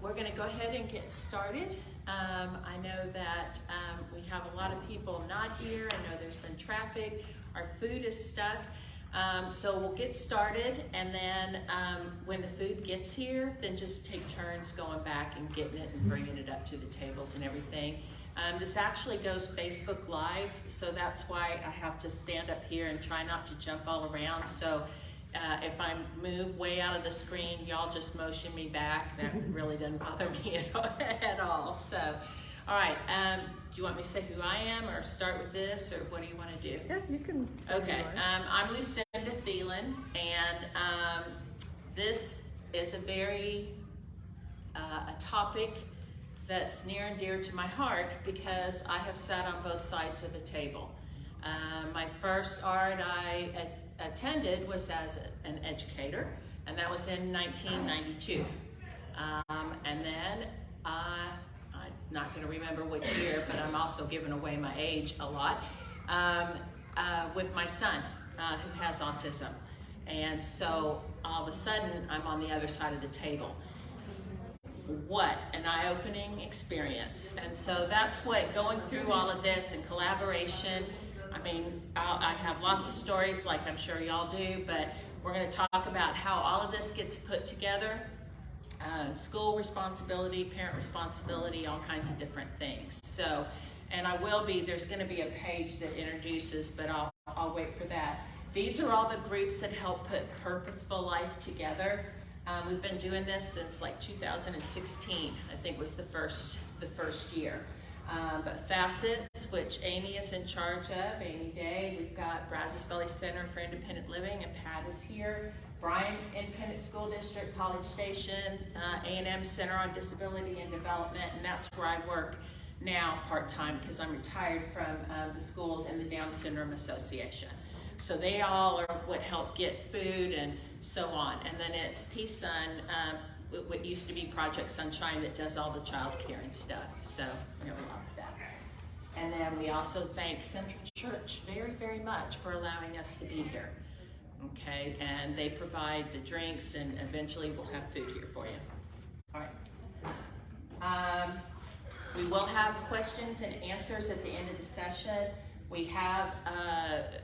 we're going to go ahead and get started. I know that we have a lot of people not here. I know there's been traffic. Our food is stuck. So we'll get started, and then when the food gets here, then just take turns going back and getting it and bringing it up to the tables and everything. This actually goes Facebook Live, so that's why I have to stand up here and try not to jump all around. So if I move way out of the screen, y'all just motion me back. That really doesn't bother me at all. So, all right, do you want me to say who I am or start with this, or what do you want to do? Yeah, you can. Okay, I'm Lucinda Thelen, and this is a very, a topic that's near and dear to my heart because I have sat on both sides of the table. My first art I attended was as an educator, and that was in 1992. And then I'm not going to remember which year, but I'm also giving away my age a lot, with my son who has autism. And so all of a sudden I'm on the other side of the table. What an eye-opening experience. And so that's what going through all of this and collaboration, I mean, I have lots of stories like I'm sure y'all do, but we're going to talk about how all of this gets put together. School responsibility, parent responsibility, all kinds of different things. So, and there's going to be a page that introduces, but I'll wait for that. These are all the groups that help put Purposeful Life together. We've been doing this since like 2016, I think was the first year. But Facets, which Amy is in charge of, Amy Day. We've got Brazos Valley Center for Independent Living, and Pat is here. Bryan Independent School District, College Station, A&M Center on Disability and Development, and that's where I work now part-time because I'm retired from the schools and the Down Syndrome Association. So they all are what help get food and so on. And then it's P-Sun, what used to be Project Sunshine, that does all the child care and stuff. So we have a lot of that. And then we also thank Central Church very, very much for allowing us to be here. Okay, and they provide the drinks, and eventually we'll have food here for you. All right. We will have questions and answers at the end of the session. We have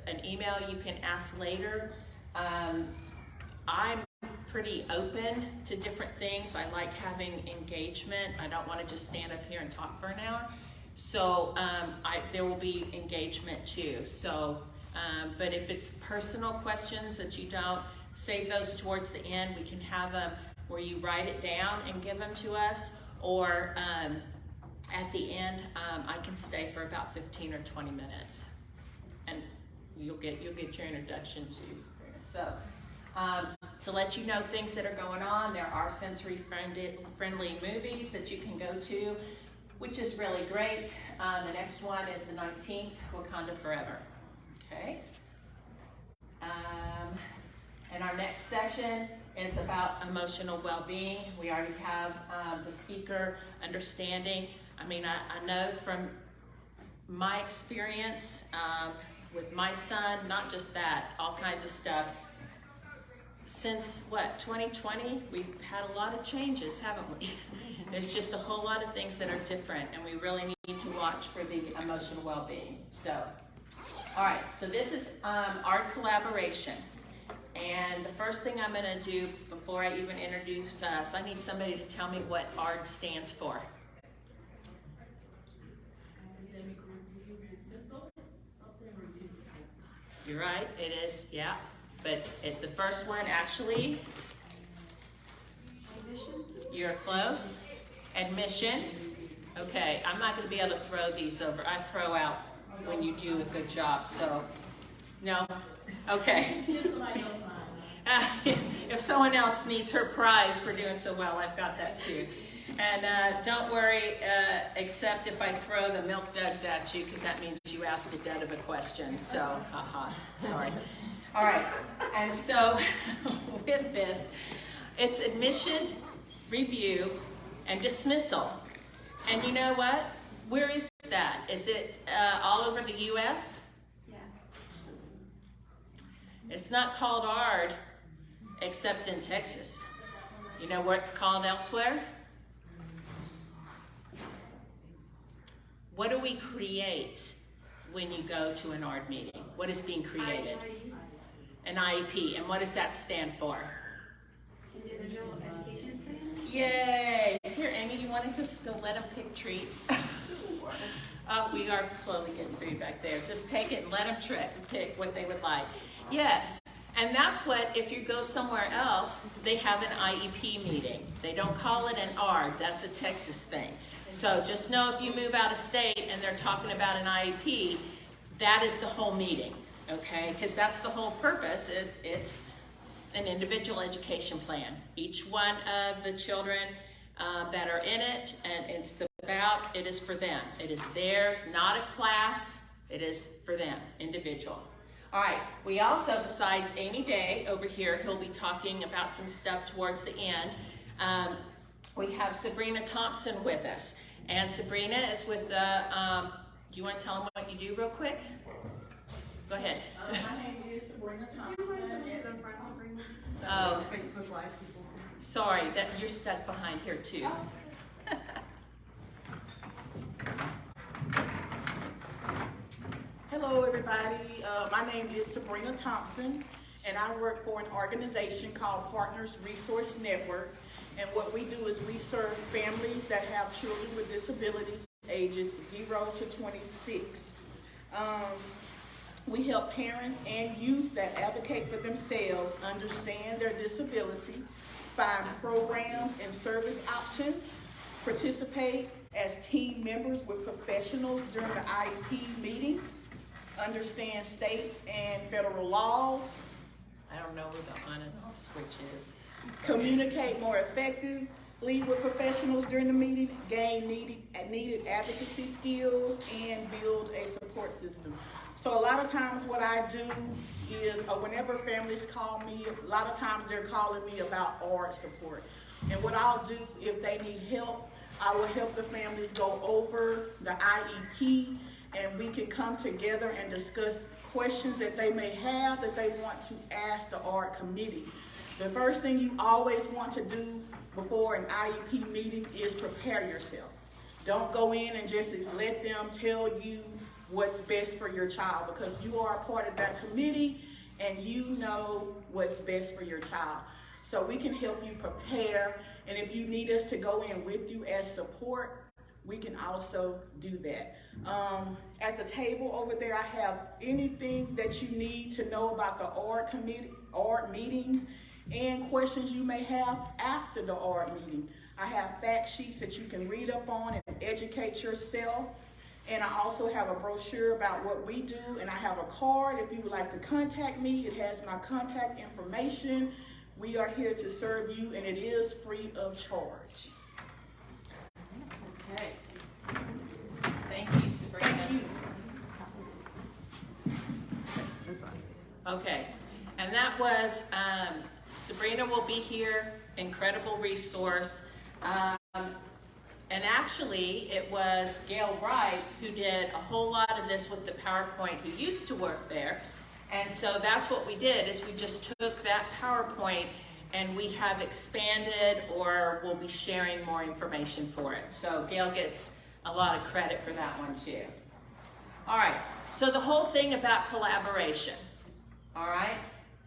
an email you can ask later. I'm pretty open to different things. I like having engagement. I don't want to just stand up here and talk for an hour. So there will be engagement too. So, but if it's personal questions that you don't, save those towards the end. We can have them where you write it down and give them to us, or at the end, I can stay for about 15 or 20 minutes, and you'll get your introduction to Sabrina. So, to let you know things that are going on, there are sensory-friendly movies that you can go to, which is really great. The next one is the 19th, Wakanda Forever. Okay. And our next session is about emotional well-being. We already have the speaker understanding. I mean, I know from my experience with my son, not just that, all kinds of stuff. Since, 2020, we've had a lot of changes, haven't we? There's just a whole lot of things that are different, and we really need to watch for the emotional well-being. So, all right, so this is art collaboration. And the first thing I'm going to do before I even introduce us, I need somebody to tell me what ARD stands for. You're right, it is, yeah. But the first one actually, you're close. Admission. Okay, I'm not going to be able to throw these over. I throw out when you do a good job, so no? Okay. If someone else needs her prize for doing so well, I've got that too. And don't worry, except if I throw the milk duds at you, because that means you asked a dud of a question. So, sorry. All right, and so with this, it's admission, review, and dismissal. And you know what? Where is that? Is it all over the U.S.? Yes. It's not called ARD, except in Texas. You know where it's called elsewhere? what do we create when you go to an ARD meeting? What is being created? An IEP. And what does that stand for? Individual education plan. Yay! Here, Amy, you want to just go let them pick treats? We are slowly getting food back there. Just take it and let them pick what they would like. Yes, and that's what, if you go somewhere else, they have an IEP meeting. They don't call it an ARD. That's a Texas thing. So just know if you move out of state and they're talking about an IEP, that is the whole meeting, okay? Because that's the whole purpose, is it's an individual education plan. Each one of the children that are in it, and it's about, it is for them. It is theirs, not a class. It is for them, individual. All right, we also, besides Amy Day over here, who'll be talking about some stuff towards the end, we have Sabrina Thompson with us. And Sabrina is with the, do you want to tell them what you do real quick? Go ahead. My name is Sabrina Thompson. Oh, sorry, that you're stuck behind here too. Hello, everybody. My name is Sabrina Thompson, and I work for an organization called Partners Resource Network. And what we do is we serve families that have children with disabilities ages 0 to 26. We help parents and youth that advocate for themselves understand their disability, find programs and service options, participate as team members with professionals during the IEP meetings, understand state and federal laws. I don't know where the on and off switch is. Communicate more effectively with professionals during the meeting, gain needed advocacy skills, and build a support system. So a lot of times what I do is whenever families call me, a lot of times they're calling me about ARD support. And what I'll do, if they need help, I will help the families go over the IEP, and we can come together and discuss questions that they may have that they want to ask the ARD committee. The first thing you always want to do before an IEP meeting is prepare yourself. Don't go in and just let them tell you what's best for your child, because you are a part of that committee and you know what's best for your child. So we can help you prepare, and if you need us to go in with you as support, we can also do that. At the table over there, I have anything that you need to know about the ARD meetings and questions you may have after the ARD meeting. I have fact sheets that you can read up on and educate yourself. And I also have a brochure about what we do, and I have a card if you would like to contact me. It has my contact information. We are here to serve you, and it is free of charge. Okay. Thank you, Sabrina. Thank you. Okay, and that was, Sabrina will be here, incredible resource. And actually, it was Gail Wright who did a whole lot of this with the PowerPoint, who used to work there. And so that's what we did, is we just took that PowerPoint and we have expanded, or we'll be sharing more information for it. So Gail gets a lot of credit for that one too. All right, so the whole thing about collaboration, all right?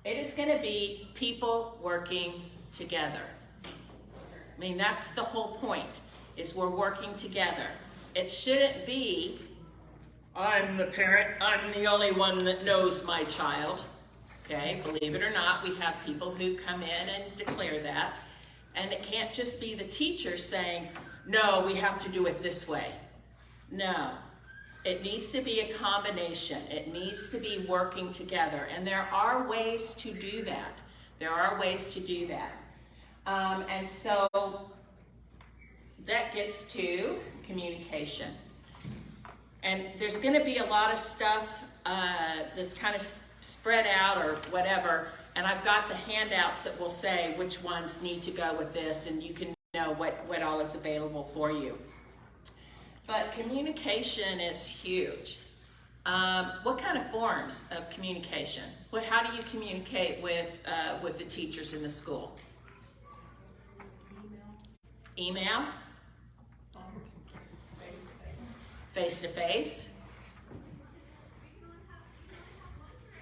It is gonna be people working together. I mean, that's the whole point, is we're working together. It shouldn't be, I'm the parent, I'm the only one that knows my child. Okay, believe it or not, we have people who come in and declare that. And it can't just be the teacher saying, no, we have to do it this way. No, it needs to be a combination. It needs to be working together. And there are ways to do that. There are ways to do that. And so that gets to communication. And there's going to be a lot of stuff that's kind of spread out or whatever, and I've got the handouts that will say which ones need to go with this, and you can know what all is available for you. But communication is huge. What kind of forms of communication? How do you communicate with the teachers in the school? Email? Face-to-face.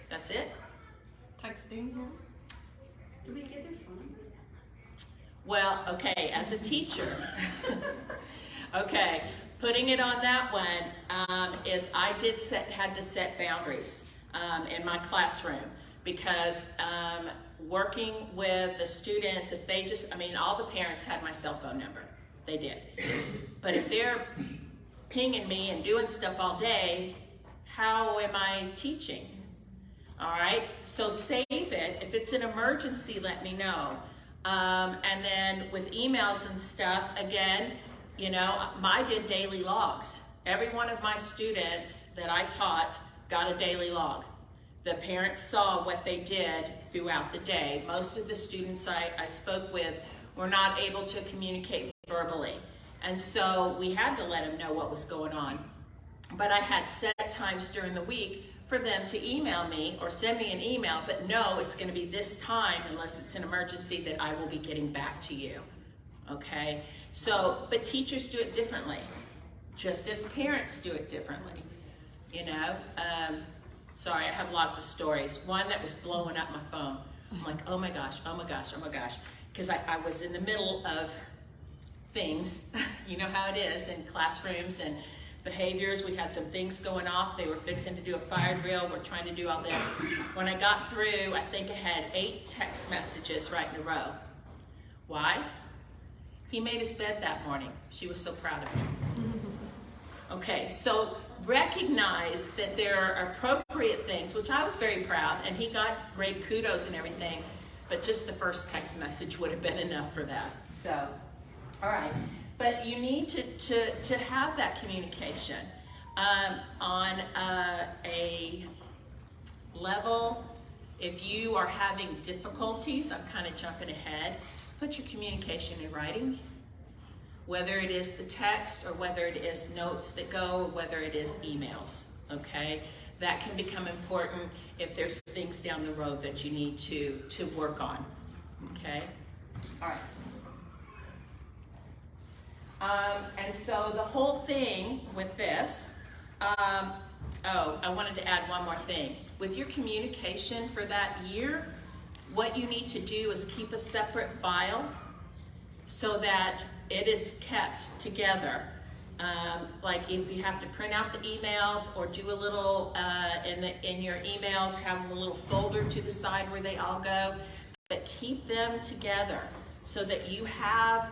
That's it. Texting, yeah. Do we get their phone numbers? Well, okay, as a teacher, okay, putting it on that one is I had to set boundaries in my classroom because working with the students, if they just, all the parents had my cell phone number. They did. But if they're pinging me and doing stuff all day, how am I teaching? All right, so save it. If it's an emergency, let me know. And then with emails and stuff, again, I did daily logs. Every one of my students that I taught got a daily log. The parents saw what they did throughout the day. Most of the students I spoke with were not able to communicate verbally. And so we had to let them know what was going on. But I had set times during the week for them to email me or send me an email, but no, it's going to be this time unless it's an emergency that I will be getting back to you. Okay? So, but teachers do it differently, just as parents do it differently. Sorry, I have lots of stories. One that was blowing up my phone. I'm like, oh my gosh, because I was in the middle of things. You know how it is in classrooms and behaviors. We had some things going off. They were fixing to do a fire drill. We're trying to do all this. When I got through, I think I had 8 text messages right in a row. Why? He made his bed that morning. She was so proud of him. Okay, so recognize that there are appropriate things, which I was very proud, and he got great kudos and everything, but just the first text message would have been enough for that. So, all right. But you need to have that communication on a level. If you are having difficulties, I'm kind of jumping ahead, put your communication in writing, whether it is the text or whether it is notes that go or whether it is emails, okay? That can become important if there's things down the road that you need to work on, okay? All right. And so the whole thing with this, I wanted to add one more thing. With your communication for that year, what you need to do is keep a separate file so that it is kept together. Like if you have to print out the emails or do a little, in your emails, have a little folder to the side where they all go, but keep them together so that you have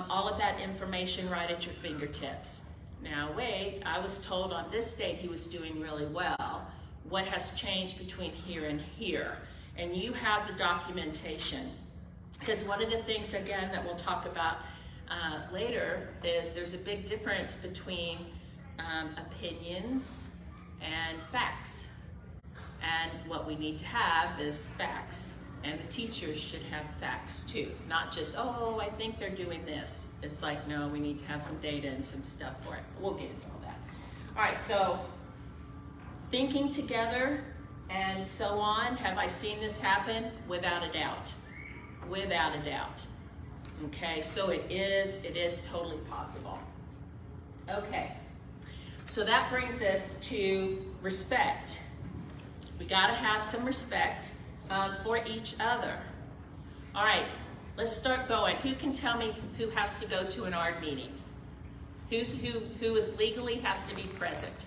all of that information right at your fingertips. Now wait, I was told on this date he was doing really well. What has changed between here and here? And you have the documentation. Because one of the things, again, that we'll talk about later is there's a big difference between opinions and facts. And what we need to have is facts. And the teachers should have facts too, not just, oh, I think they're doing this. It's like, no, we need to have some data and some stuff for it. We'll get into all that. All right, so thinking together and so on. Have I seen this happen? Without a doubt. Without a doubt. Okay, so it is totally possible. Okay, so that brings us to respect. We gotta have some respect for each other. All right, let's start going. Who can tell me who has to go to an ARD meeting? Who is legally has to be present?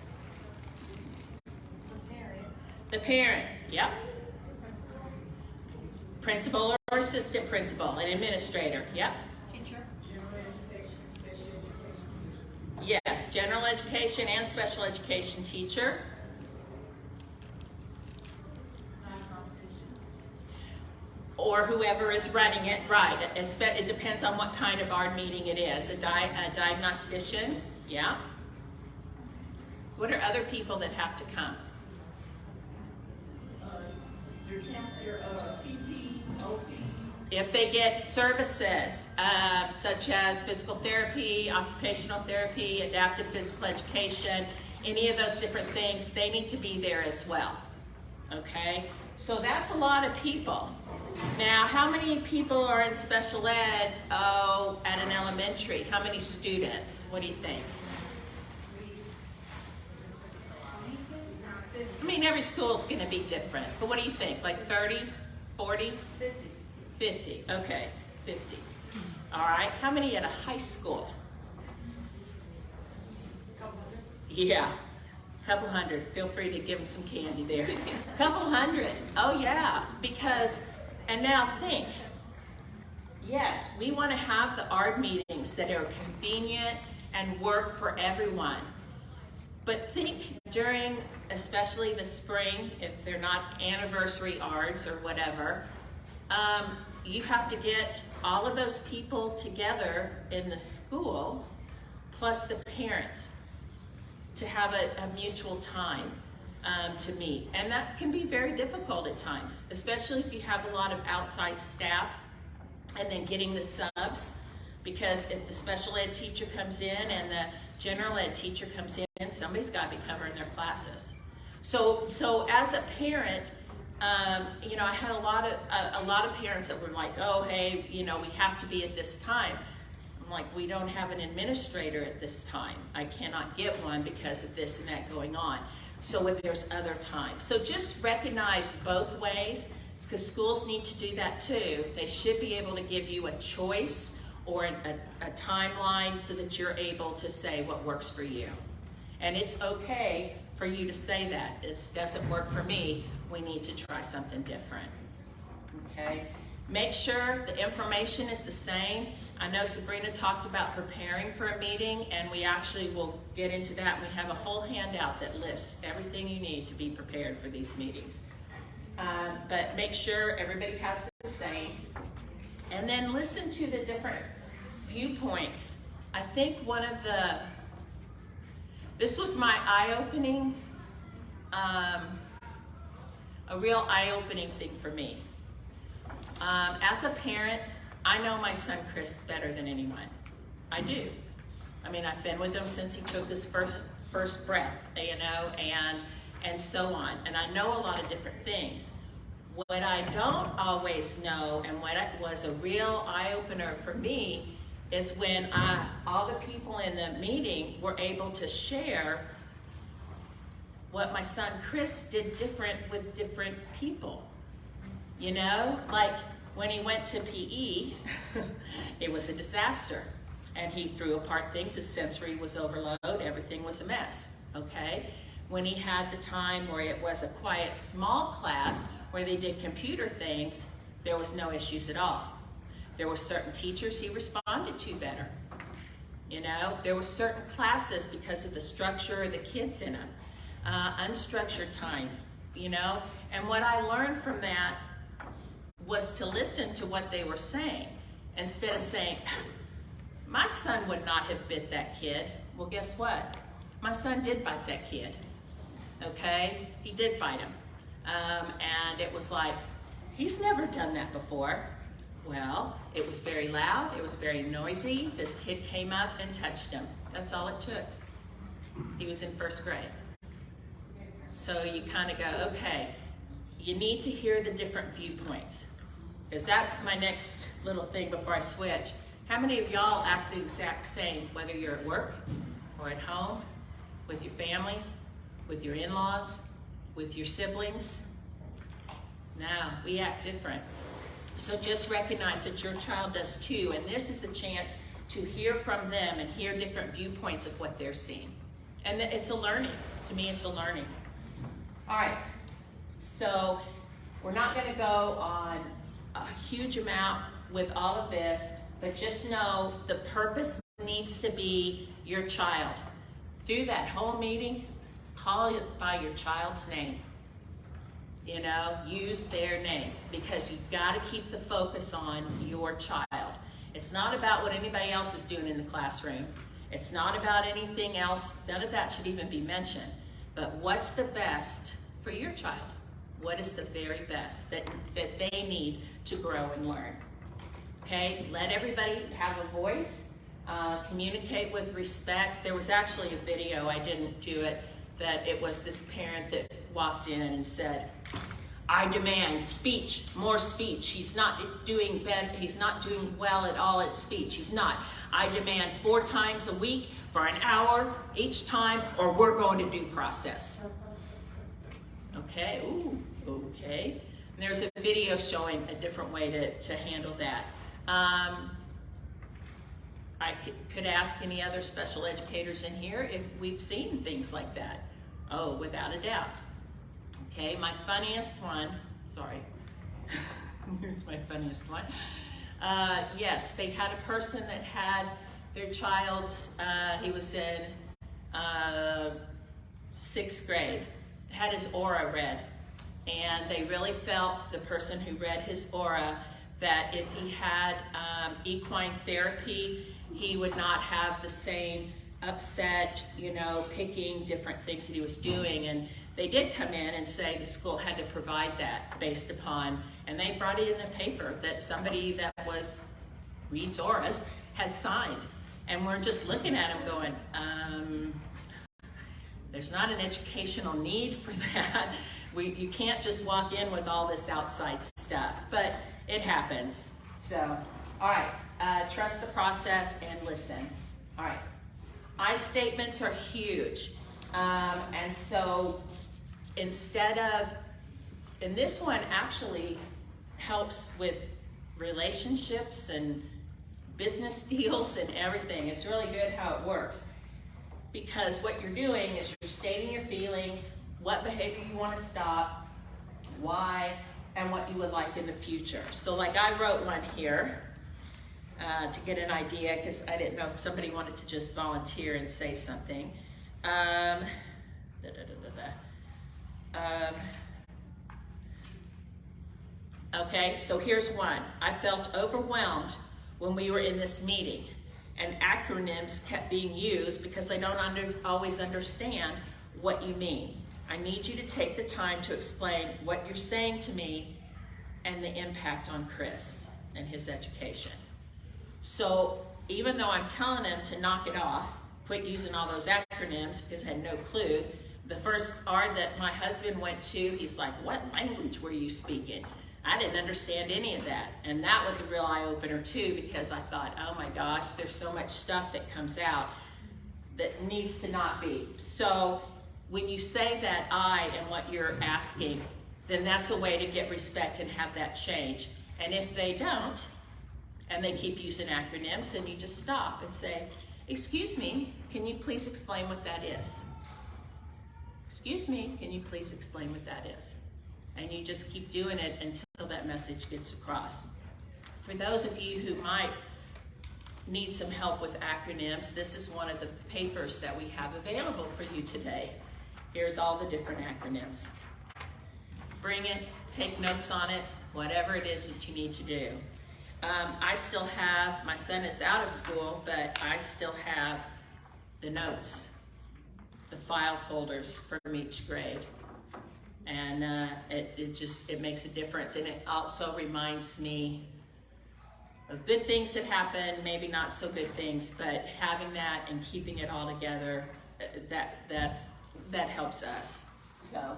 The parent, yep. Principal or assistant principal, an administrator, yep. Teacher. Yes, general education and special education teacher. Or whoever is running it, right. It depends on what kind of ARD meeting it is. A diagnostician, yeah. What are other people that have to come? Your PT, OT. If they get services, such as physical therapy, occupational therapy, adaptive physical education, any of those different things, they need to be there as well, okay? So that's a lot of people. Now, how many people are in special ed, at an elementary? How many students? What do you think? I mean, every school is going to be different, but what do you think? Like 30, 40, 50. 50? Okay, 50. All right, how many at a high school? Couple hundred. Yeah, couple hundred. Feel free to give them some candy there. Couple hundred. Oh yeah, because, and now think, yes, we want to have the ARD meetings that are convenient and work for everyone. But think during, especially the spring, if they're not anniversary ARDs or whatever, you have to get all of those people together in the school, plus the parents, to have a mutual time to meet. And that can be very difficult at times, especially if you have a lot of outside staff and then getting the subs, because if the special ed teacher comes in and the general ed teacher comes in, somebody's got to be covering their classes. So as a parent, you know, I had a lot of parents that were like, oh, hey, you know, we have to be at this time. I'm like, we don't have an administrator at this time. I cannot get one because of this and that going on. So if there's other times. So just recognize both ways, because schools need to do that too. They should be able to give you a choice or a timeline so that you're able to say what works for you. And it's okay for you to say that. It doesn't work for me. We need to try something different. Okay? Make sure the information is the same. I know Sabrina talked about preparing for a meeting, and we actually will get into that. We have a whole handout that lists everything you need to be prepared for these meetings. But make sure everybody has the same. And then listen to the different viewpoints. I think this was my eye-opening, a real eye-opening thing for me. As a parent, I know my son Chris better than anyone. I do. I mean, I've been with him since he took his first breath, you know, and so on. And I know a lot of different things. What I don't always know, and what was a real eye-opener for me, is when all the people in the meeting were able to share what my son Chris did different with different people. You know, like when he went to PE, it was a disaster. And he threw apart things, his sensory was overloaded, everything was a mess, okay? When he had the time where it was a quiet, small class where they did computer things, there was no issues at all. There were certain teachers he responded to better. You know, there were certain classes because of the structure of the kids in them. Unstructured time, you know? And what I learned from that was to listen to what they were saying instead of saying, my son would not have bit that kid. Well, guess what? My son did bite that kid, okay? He did bite him. And it was like, he's never done that before. Well, it was very loud, it was very noisy. This kid came up and touched him. That's all it took. He was in first grade. So you kind of go, okay, you need to hear the different viewpoints. Because that's my next little thing before I switch. How many of y'all act the exact same, whether you're at work or at home, with your family, with your in-laws, with your siblings? No, we act different. So just recognize that your child does too, and this is a chance to hear from them and hear different viewpoints of what they're seeing. And it's a learning. To me, it's a learning. All right, so we're not going to go on a huge amount with all of this, but just know the purpose needs to be your child. Through that whole meeting, call it by your child's name. You know, use their name, because you've got to keep the focus on your child. It's not about what anybody else is doing in the classroom. It's not about anything else. None of that should even be mentioned. But what's the best for your child? What is the very best that they need to grow and learn? Okay, let everybody have a voice. Communicate with respect. There was actually a video, I didn't do it, that it was this parent that walked in and said, I demand speech, more speech. He's not doing well at all at speech. He's not. I demand 4 times a week for an hour each time, or we're going to due process. Okay, ooh, okay. And there's a video showing a different way to handle that. I could ask any other special educators in here if we've seen things like that. Oh, without a doubt. Okay, my funniest one, sorry, here's my funniest one. Yes, they had a person that had their child's, he was in 6th grade, had his aura read. And they really felt, the person who read his aura, that if he had equine therapy, he would not have the same upset, you know, picking different things that he was doing. And they did come in and say the school had to provide that based upon, and they brought it in a paper that somebody that reads auras had signed. And we're just looking at him going, there's not an educational need for that. You can't just walk in with all this outside stuff, but it happens. So, all right, trust the process and listen. All right, I statements are huge. And so instead of, and this one actually helps with relationships and business deals and everything. It's really good how it works. Because what you're doing is you're stating your feelings, what behavior you want to stop, why, and what you would like in the future. So like I wrote one here to get an idea, because I didn't know if somebody wanted to just volunteer and say something. Okay, so here's one. I felt overwhelmed when we were in this meeting, and acronyms kept being used because I don't always understand what you mean. I need you to take the time to explain what you're saying to me and the impact on Chris and his education. So even though I'm telling him to knock it off, quit using all those acronyms because I had no clue, the first R that my husband went to, he's like, what language were you speaking? I didn't understand any of that. And that was a real eye-opener too, because I thought, oh my gosh, there's so much stuff that comes out that needs to not be. So when you say that I am what you're asking, then that's a way to get respect and have that change. And if they don't, and they keep using acronyms, then you just stop and say, excuse me, can you please explain what that is? Excuse me, can you please explain what that is? And you just keep doing it until that message gets across. For those of you who might need some help with acronyms, this is one of the papers that we have available for you today. Here's all the different acronyms. Bring it, take notes on it, whatever it is that you need to do. I still have, my son is out of school, but I still have the notes, the file folders from each grade. And it makes a difference. And it also reminds me of good things that happen, maybe not so good things, but having that and keeping it all together, that helps us. So,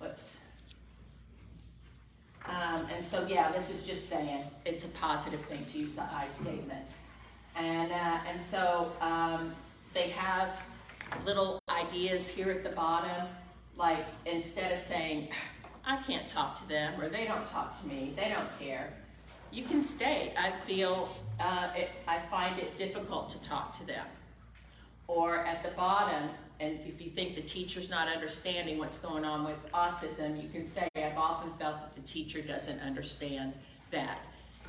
whoops. And so, yeah, this is just saying it's a positive thing to use the I statements. And so they have little ideas here at the bottom, like instead of saying, I can't talk to them, or they don't talk to me, they don't care, you can state, I find it difficult to talk to them. Or at the bottom, and if you think the teacher's not understanding what's going on with autism, you can say, I've often felt that the teacher doesn't understand that.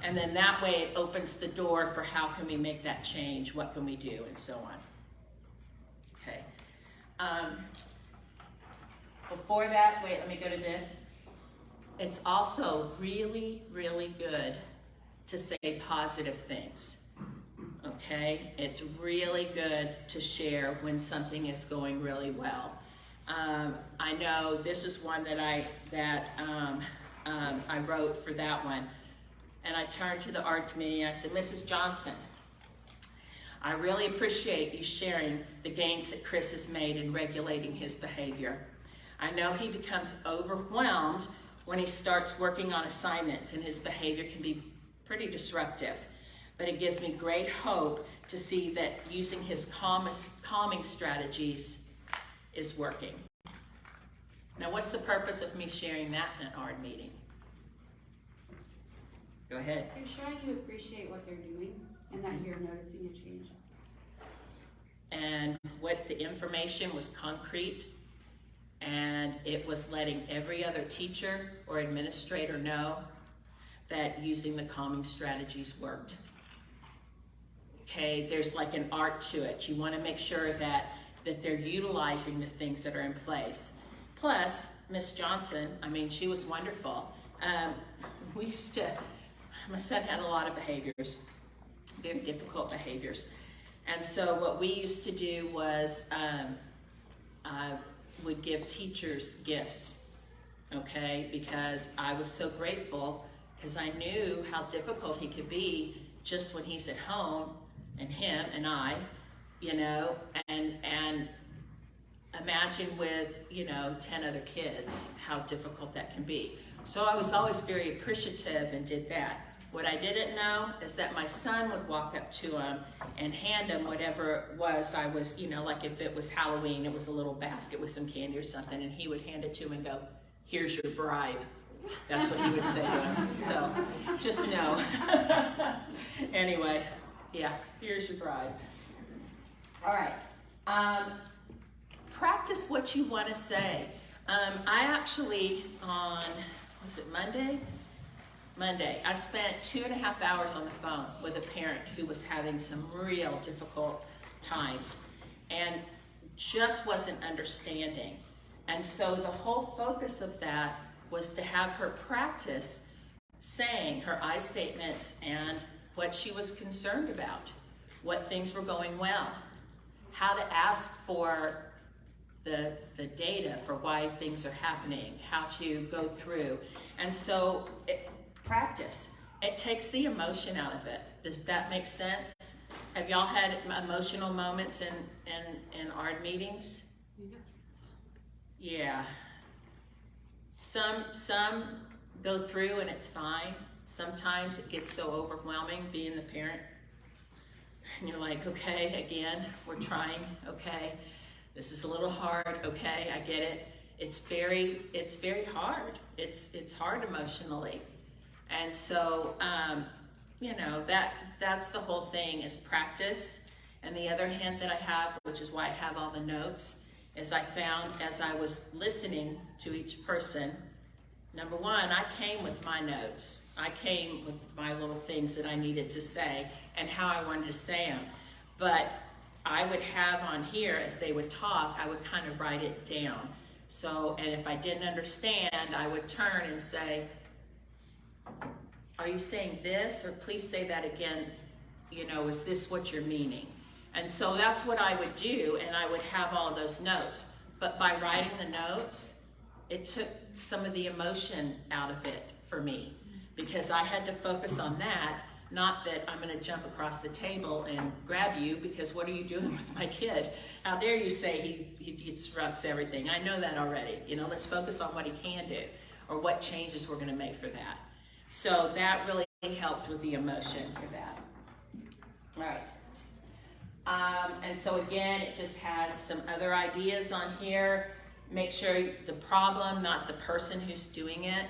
And then that way it opens the door for how can we make that change, what can we do, and so on. Okay. Before that, wait, let me go to this. It's also really, really good to say positive things. Okay, it's really good to share when something is going really well. I know this is one that I wrote for that one, and I turned to the art committee and I said, Mrs. Johnson, I really appreciate you sharing the gains that Chris has made in regulating his behavior. I know he becomes overwhelmed when he starts working on assignments, and his behavior can be pretty disruptive. But it gives me great hope to see that using his calming strategies is working. Now, what's the purpose of me sharing that in an ARD meeting? Go ahead. You're showing you appreciate what they're doing and that you're noticing a change. And what the information was concrete, and it was letting every other teacher or administrator know that using the calming strategies worked. Okay, there's like an art to it. You want to make sure that they're utilizing the things that are in place. Plus, Miss Johnson, I mean, she was wonderful. My son had a lot of behaviors, very difficult behaviors. And so what we used to do was I would give teachers gifts, okay? Because I was so grateful, because I knew how difficult he could be just when he's at home, and him and I, you know, and imagine with, you know, 10 other kids, how difficult that can be. So I was always very appreciative and did that. What I didn't know is that my son would walk up to him and hand him whatever it was I was, you know, like if it was Halloween, it was a little basket with some candy or something, and he would hand it to him and go, "Here's your bribe." That's what he would say to him. So just know. Anyway, yeah, here's your bribe. All right. Practice what you want to say. I actually, was it Monday? I spent 2.5 hours on the phone with a parent who was having some real difficult times and just wasn't understanding. And so the whole focus of that was to have her practice saying her I statements and what she was concerned about, what things were going well, how to ask for the data for why things are happening, how to go through. And so practice. It takes the emotion out of it. Does that make sense? Have y'all had emotional moments in ARD meetings? Yes. Yeah. Some go through and it's fine. Sometimes it gets so overwhelming being the parent. And you're like, okay, again, we're trying, okay. This is a little hard, okay, I get it. It's very hard. It's hard emotionally. And so, you know, that's the whole thing is practice. And the other hint that I have, which is why I have all the notes, is I found as I was listening to each person, number one, I came with my notes. I came with my little things that I needed to say and how I wanted to say them. But I would have on here, as they would talk, I would kind of write it down. So, and if I didn't understand, I would turn and say, "Are you saying this? Or please say that again. You know, is this what you're meaning?" And so that's what I would do, and I would have all of those notes. But by writing the notes, it took some of the emotion out of it for me, because I had to focus on that, not that I'm going to jump across the table and grab you, because what are you doing with my kid? How dare you say he disrupts everything? I know that already. You know, let's focus on what he can do, or what changes we're going to make for that. So that really helped with the emotion for that. All right. And so again, it just has some other ideas on here. Make sure the problem, not the person who's doing it.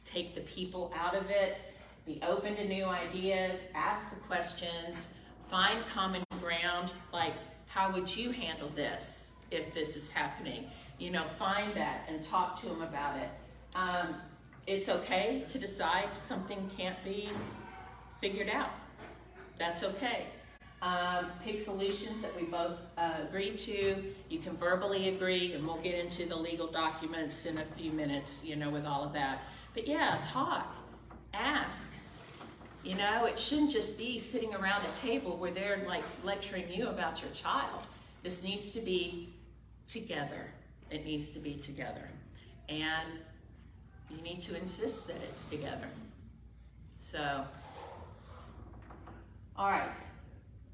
Take the people out of it. Be open to new ideas. Ask the questions. Find common ground. Like, how would you handle this if this is happening? You know, find that and talk to them about it. It's okay to decide something can't be figured out. That's okay. Pick solutions that we both agree to. You can verbally agree, and we'll get into the legal documents in a few minutes, you know, with all of that. But yeah, talk, ask. You know, it shouldn't just be sitting around a table where they're like lecturing you about your child. This needs to be together. It needs to be together. And you need to insist that it's together. So, all right.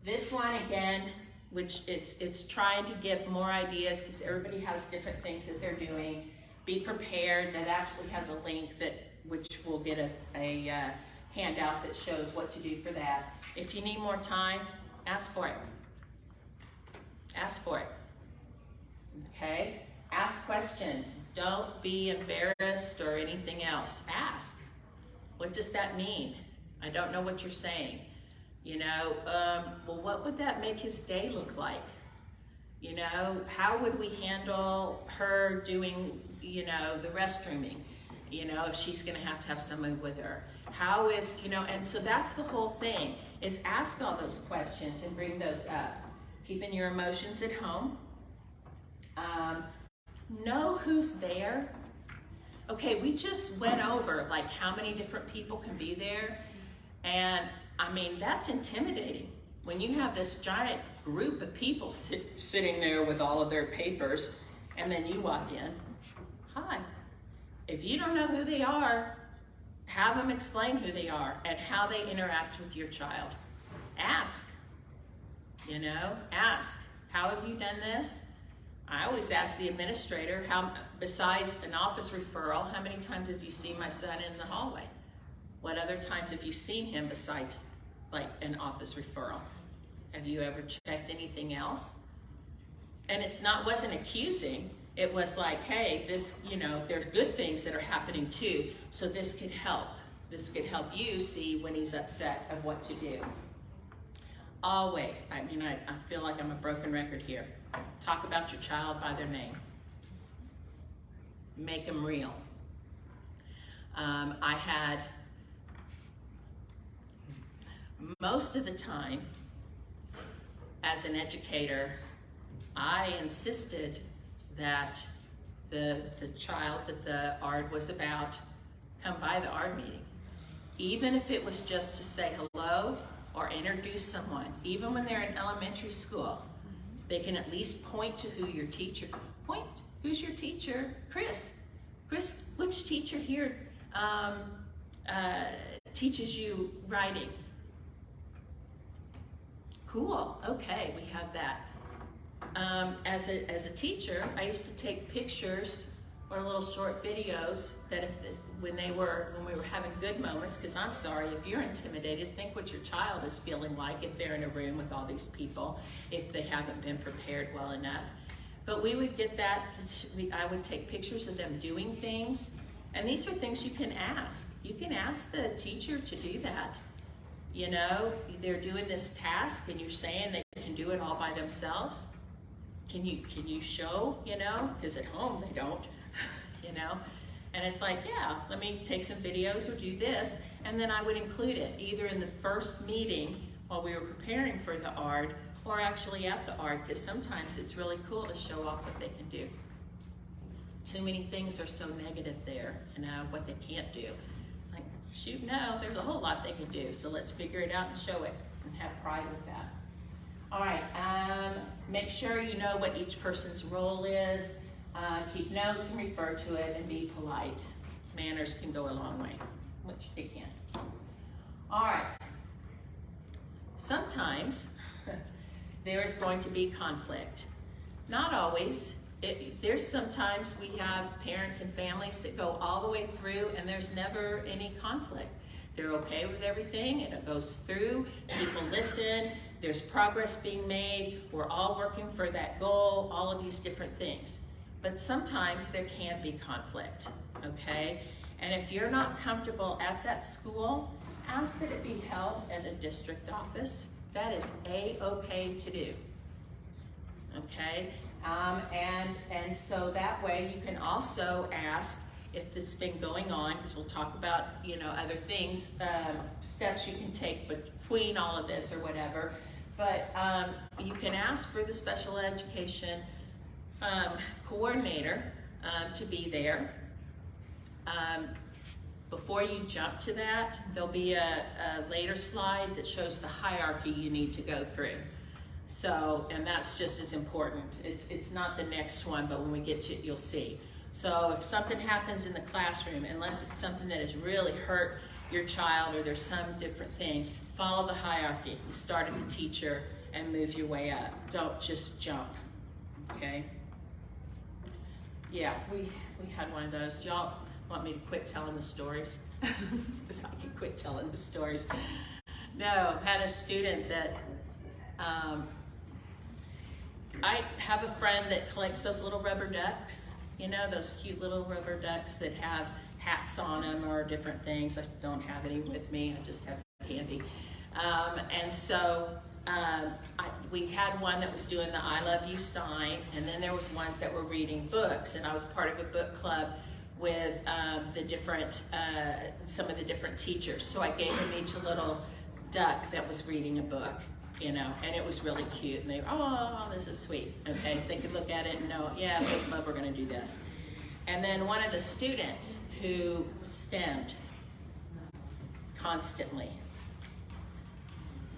This one again, which it's trying to give more ideas because everybody has different things that they're doing. Be prepared. That actually has a link which we'll get a handout that shows what to do for that. If you need more time, ask for it. Ask for it. Okay? Ask questions. Don't be embarrassed or anything else. Ask. What does that mean? I don't know what you're saying. You know, well, what would that make his day look like? You know, how would we handle her doing, you know, the restrooming? You know, if she's gonna have someone with her. How is, you know, and so that's the whole thing, is ask all those questions and bring those up. Keeping your emotions at home. Know who's there. Okay, we just went over like how many different people can be there. And I mean, that's intimidating. When you have this giant group of people sitting there with all of their papers, and then you walk in, hi. If you don't know who they are, have them explain who they are and how they interact with your child. Ask, you know, ask, how have you done this? I always ask the administrator, how, besides an office referral, how many times have you seen my son in the hallway? What other times have you seen him besides like an office referral? Have you ever checked anything else? And wasn't accusing. It was like, hey, this, you know, there's good things that are happening too, so this could help. This could help you see when he's upset of what to do. Always, I mean, I feel like I'm a broken record here. Talk about your child by their name. Make them real. I had, most of the time, as an educator, I insisted that the child that the ARD was about come by the ARD meeting. Even if it was just to say hello or introduce someone, even when they're in elementary school, they can at least point to who your teacher, who's your teacher? Chris, which teacher here teaches you writing? Cool, okay, we have that. As a teacher, I used to take pictures or little short videos that when we were having good moments, because I'm sorry, if you're intimidated, think what your child is feeling like if they're in a room with all these people, if they haven't been prepared well enough. But we would get that, I would take pictures of them doing things, and these are things you can ask. You can ask the teacher to do that. You know, they're doing this task and you're saying they can do it all by themselves. Can you show, you know, because at home they don't, you know, and it's like, yeah, let me take some videos or do this, and then I would include it either in the first meeting while we were preparing for the ARD or actually at the ARD, because sometimes it's really cool to show off what they can do. Too many things are so negative there, you know, what they can't do. It's like, shoot, no, there's a whole lot they can do, so let's figure it out and show it and have pride with that. All right, make sure you know what each person's role is. Keep notes and refer to it and be polite. Manners can go a long way, which it can. All right, sometimes there is going to be conflict. Not always. There's sometimes we have parents and families that go all the way through and there's never any conflict. They're okay with everything and it goes through, people listen, there's progress being made, we're all working for that goal, all of these different things. But sometimes there can be conflict, okay? And if you're not comfortable at that school, ask that it be held at a district office. That is A-okay to do, okay? And so that way you can also ask if it's been going on, because we'll talk about, you know, other things, steps you can take between all of this or whatever. But you can ask for the special education coordinator to be there. Before you jump to that, there'll be a later slide that shows the hierarchy you need to go through. So, and that's just as important. It's not the next one, but when we get to it, you'll see. So if something happens in the classroom, unless it's something that has really hurt your child or there's some different thing, follow the hierarchy. You start at the teacher and move your way up. Don't just jump, okay? Yeah, we had one of those. Do y'all want me to quit telling the stories? Because I can quit telling the stories. No, had a student that, I have a friend that collects those little rubber ducks. You know, those cute little rubber ducks that have hats on them or different things. I don't have any with me, I just have candy. We had one that was doing the I love you sign, and then there was ones that were reading books, and I was part of a book club with some of the different teachers. So I gave them each a little duck that was reading a book, you know, and it was really cute. And they were, oh, this is sweet. Okay, so they could look at it and know, yeah, book club, we're gonna do this. And then one of the students who stemmed constantly,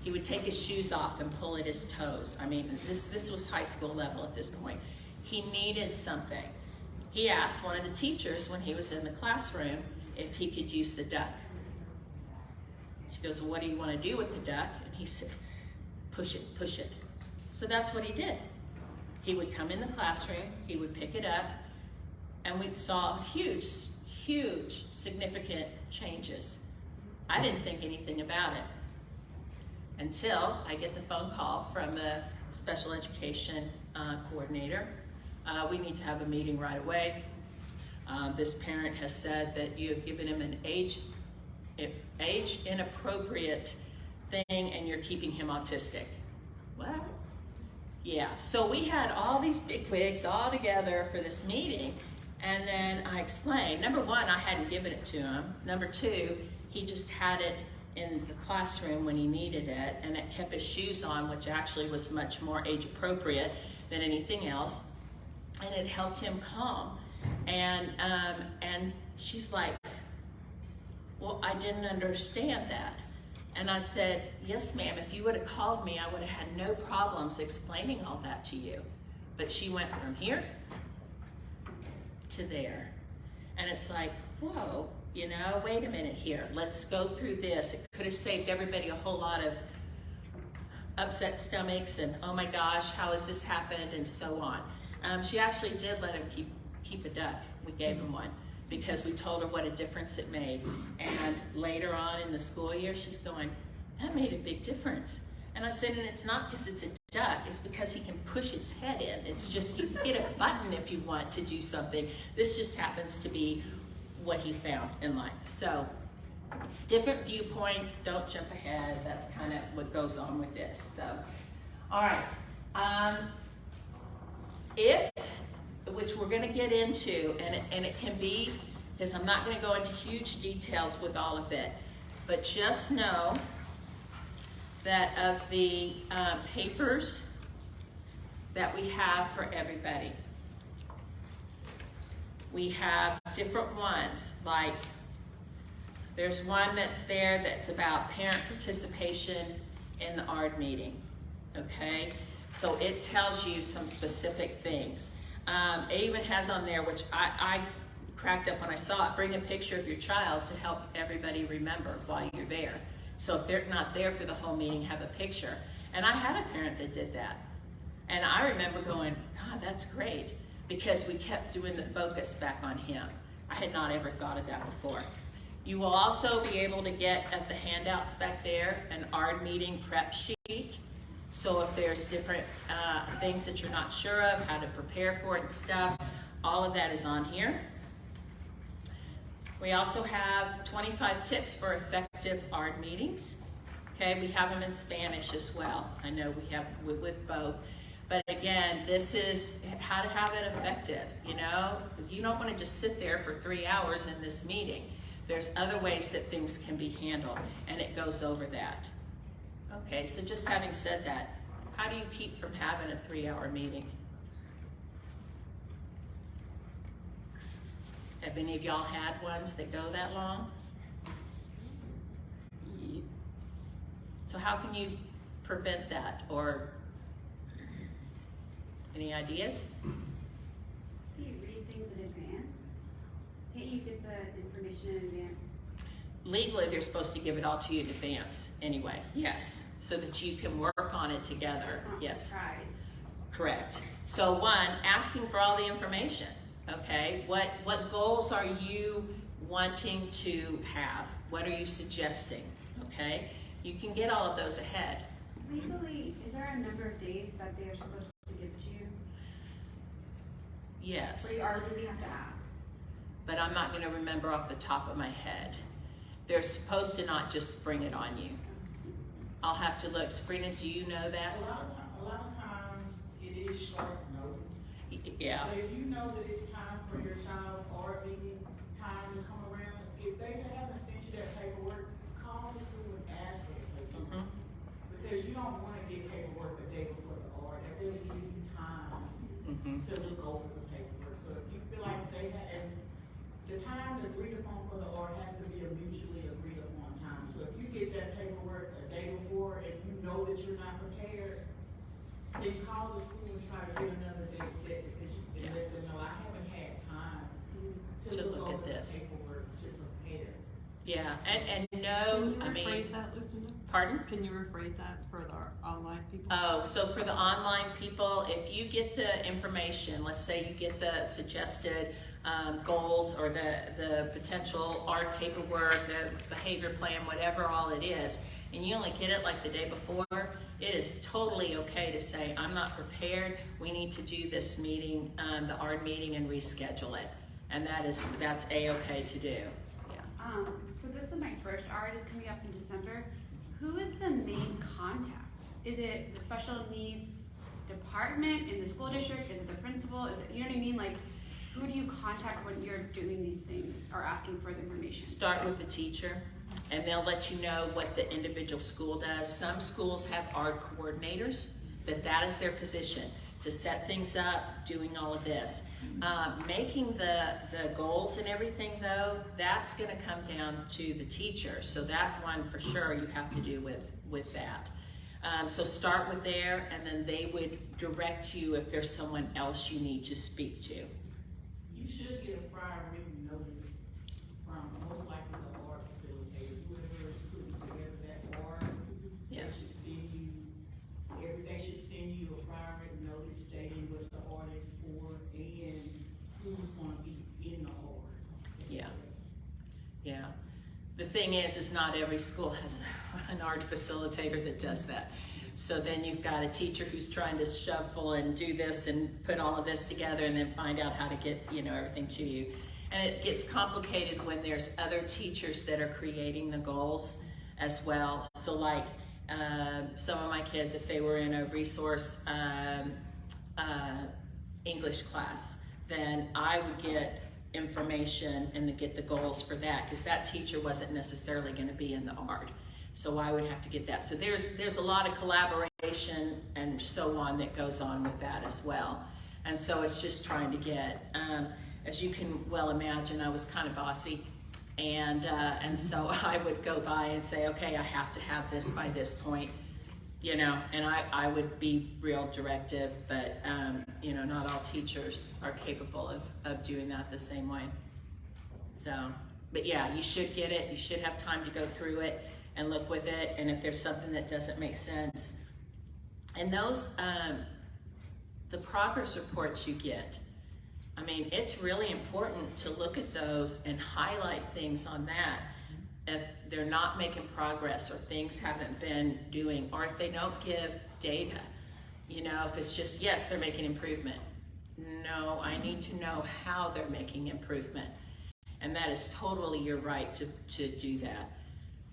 he would take his shoes off and pull at his toes. I mean, this was high school level at this point. He needed something. He asked one of the teachers when he was in the classroom if he could use the duck. She goes, well, what do you want to do with the duck? And he said, push it, push it. So that's what he did. He would come in the classroom, he would pick it up, and we saw huge, huge, significant changes. I didn't think anything about it until I get the phone call from the special education coordinator. We need to have a meeting right away. This parent has said that you have given him an age inappropriate thing and you're keeping him autistic. What? Yeah, so we had all these big wigs all together for this meeting, and then I explained, number one, I hadn't given it to him. Number two, he just had it in the classroom when he needed it, and it kept his shoes on, which actually was much more age appropriate than anything else, and it helped him calm. And she's like, well, I didn't understand that. And I said, yes, ma'am, if you would have called me, I would have had no problems explaining all that to you. But she went from here to there. And it's like, whoa, you know, wait a minute here. Let's go through this. It could have saved everybody a whole lot of upset stomachs and, oh my gosh, how has this happened, and so on. She actually did let him keep a duck. We gave him one, because we told her what a difference it made. And later on in the school year, she's going, that made a big difference. And I said, and it's not because it's a duck, it's because he can push its head in. It's just, you can hit a button if you want to do something. This just happens to be what he found and liked. So, different viewpoints, don't jump ahead. That's kind of what goes on with this. So, all right. Which we're gonna get into, and it can be, because I'm not gonna go into huge details with all of it, but just know that of the papers that we have for everybody, we have different ones, like there's one that's there that's about parent participation in the ARD meeting, okay? So it tells you some specific things. It even has on there, which I cracked up when I saw it, bring a picture of your child to help everybody remember while you're there. So if they're not there for the whole meeting, have a picture. And I had a parent that did that. And I remember going, oh, that's great, because we kept doing the focus back on him. I had not ever thought of that before. You will also be able to get at the handouts back there an ARD meeting prep sheet. So if there's different things that you're not sure of, how to prepare for it and stuff, all of that is on here. We also have 25 tips for effective ARD meetings. Okay, we have them in Spanish as well. I know we have with both. But again, this is how to have it effective, you know? You don't want to just sit there for 3 hours in this meeting. There's other ways that things can be handled, and it goes over that. Okay, so just having said that, how do you keep from having a 3-hour meeting? Have any of y'all had ones that go that long? So how can you prevent that, or any ideas? Do you read things in advance? Can't you get the information in advance? Legally, they're supposed to give it all to you in advance anyway, yes, so that you can work on it together. It's not Yes, surprise. correct. So one, asking for all the information, okay? What goals are you wanting to have? What are you suggesting, okay? You can get all of those ahead. Legally, is there a number of days that they are supposed to give it to you? Yes. For the art, we have to ask. But I'm not gonna remember off the top of my head. They're supposed to not just spring it on you. I'll have to look. Sabrina, do you know that? A lot of times it is short notice. Yeah. But if you know that it's time for your child's art meeting time to come around, if they haven't sent you that paperwork, call the school and ask for the paperwork. Because you don't wanna get paperwork the day before the art. That doesn't give you time to look over the paperwork. So if you feel like they have, and the time agreed upon for the art has to be a mutually agreed upon time. So if you get that paperwork a day before, if you know that you're not prepared, then call the school and try to get another date set, because you can let them know, I haven't had time to look at over this. the paperwork to prepare. Yeah, and no, Can I you mean, rephrase that, Lucinda? pardon? Can you rephrase that for the online people? Oh, so for the online people, if you get the information, let's say you get the suggested goals or the potential art paperwork, the behavior plan, whatever all it is, and you only get it like the day before, it is totally okay to say, I'm not prepared, we need to do this meeting, the art meeting, and reschedule it. And that's A-okay to do. Yeah. So this is my first art is coming up in December. Who is the main contact? Is it the special needs department in the school district? Is it the principal? Is it, you know what I mean? Like, who do you contact when you're doing these things or asking for the information? Start with the teacher, and they'll let you know what the individual school does. Some schools have art coordinators, that is their position, to set things up, doing all of this. Making the goals and everything though, that's gonna come down to the teacher. So that one for sure you have to do with that. So start with there, and then they would direct you if there's someone else you need to speak to. You should get a prior written notice from most likely the art facilitator, whoever is putting together that art. Yeah. They should send you a prior written notice stating what the art is for and who's gonna be in the art. Yeah. Yeah. The thing is not every school has an art facilitator that does that. So then you've got a teacher who's trying to shuffle and do this and put all of this together and then find out how to get, everything to you. And it gets complicated when there's other teachers that are creating the goals as well. So like some of my kids, if they were in a resource English class, then I would get information and to get the goals for that, because that teacher wasn't necessarily going to be in the art. So I would have to get that. So there's a lot of collaboration and so on that goes on with that as well. And so it's just trying to get, as you can well imagine, I was kind of bossy. And so I would go by and say, okay, I have to have this by this point, and I would be real directive, but not all teachers are capable of doing that the same way. So, but yeah, you should get it. You should have time to go through it and look with it. And if there's something that doesn't make sense, and those, the progress reports you get, I mean, it's really important to look at those and highlight things on that if they're not making progress or things haven't been doing, or if they don't give data. If it's just, yes, they're making improvement. No, I need to know how they're making improvement. And that is totally your right to do that.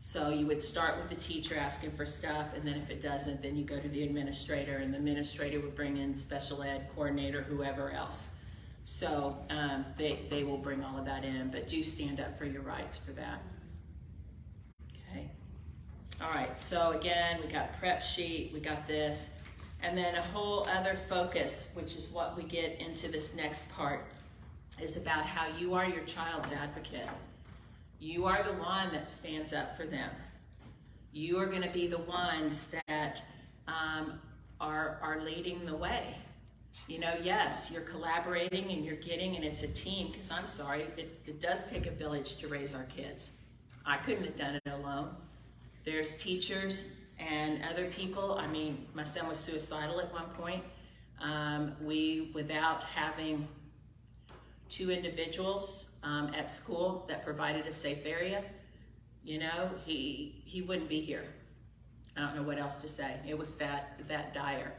So you would start with the teacher asking for stuff, and then if it doesn't, then you go to the administrator, and the administrator would bring in special ed coordinator, whoever else. So they will bring all of that in, but do stand up for your rights for that. Okay. All right, so again, we got prep sheet, we got this, and then a whole other focus, which is what we get into this next part, is about how you are your child's advocate. You are the one that stands up for them. You are going to be the ones that are leading the way. Yes, you're collaborating and you're getting, and it's a team, because I'm sorry, it does take a village to raise our kids. I couldn't have done it alone. There's teachers and other people. I mean, my son was suicidal at one point. Without having two individuals at school that provided a safe area, he wouldn't be here. I don't know what else to say. It was that dire.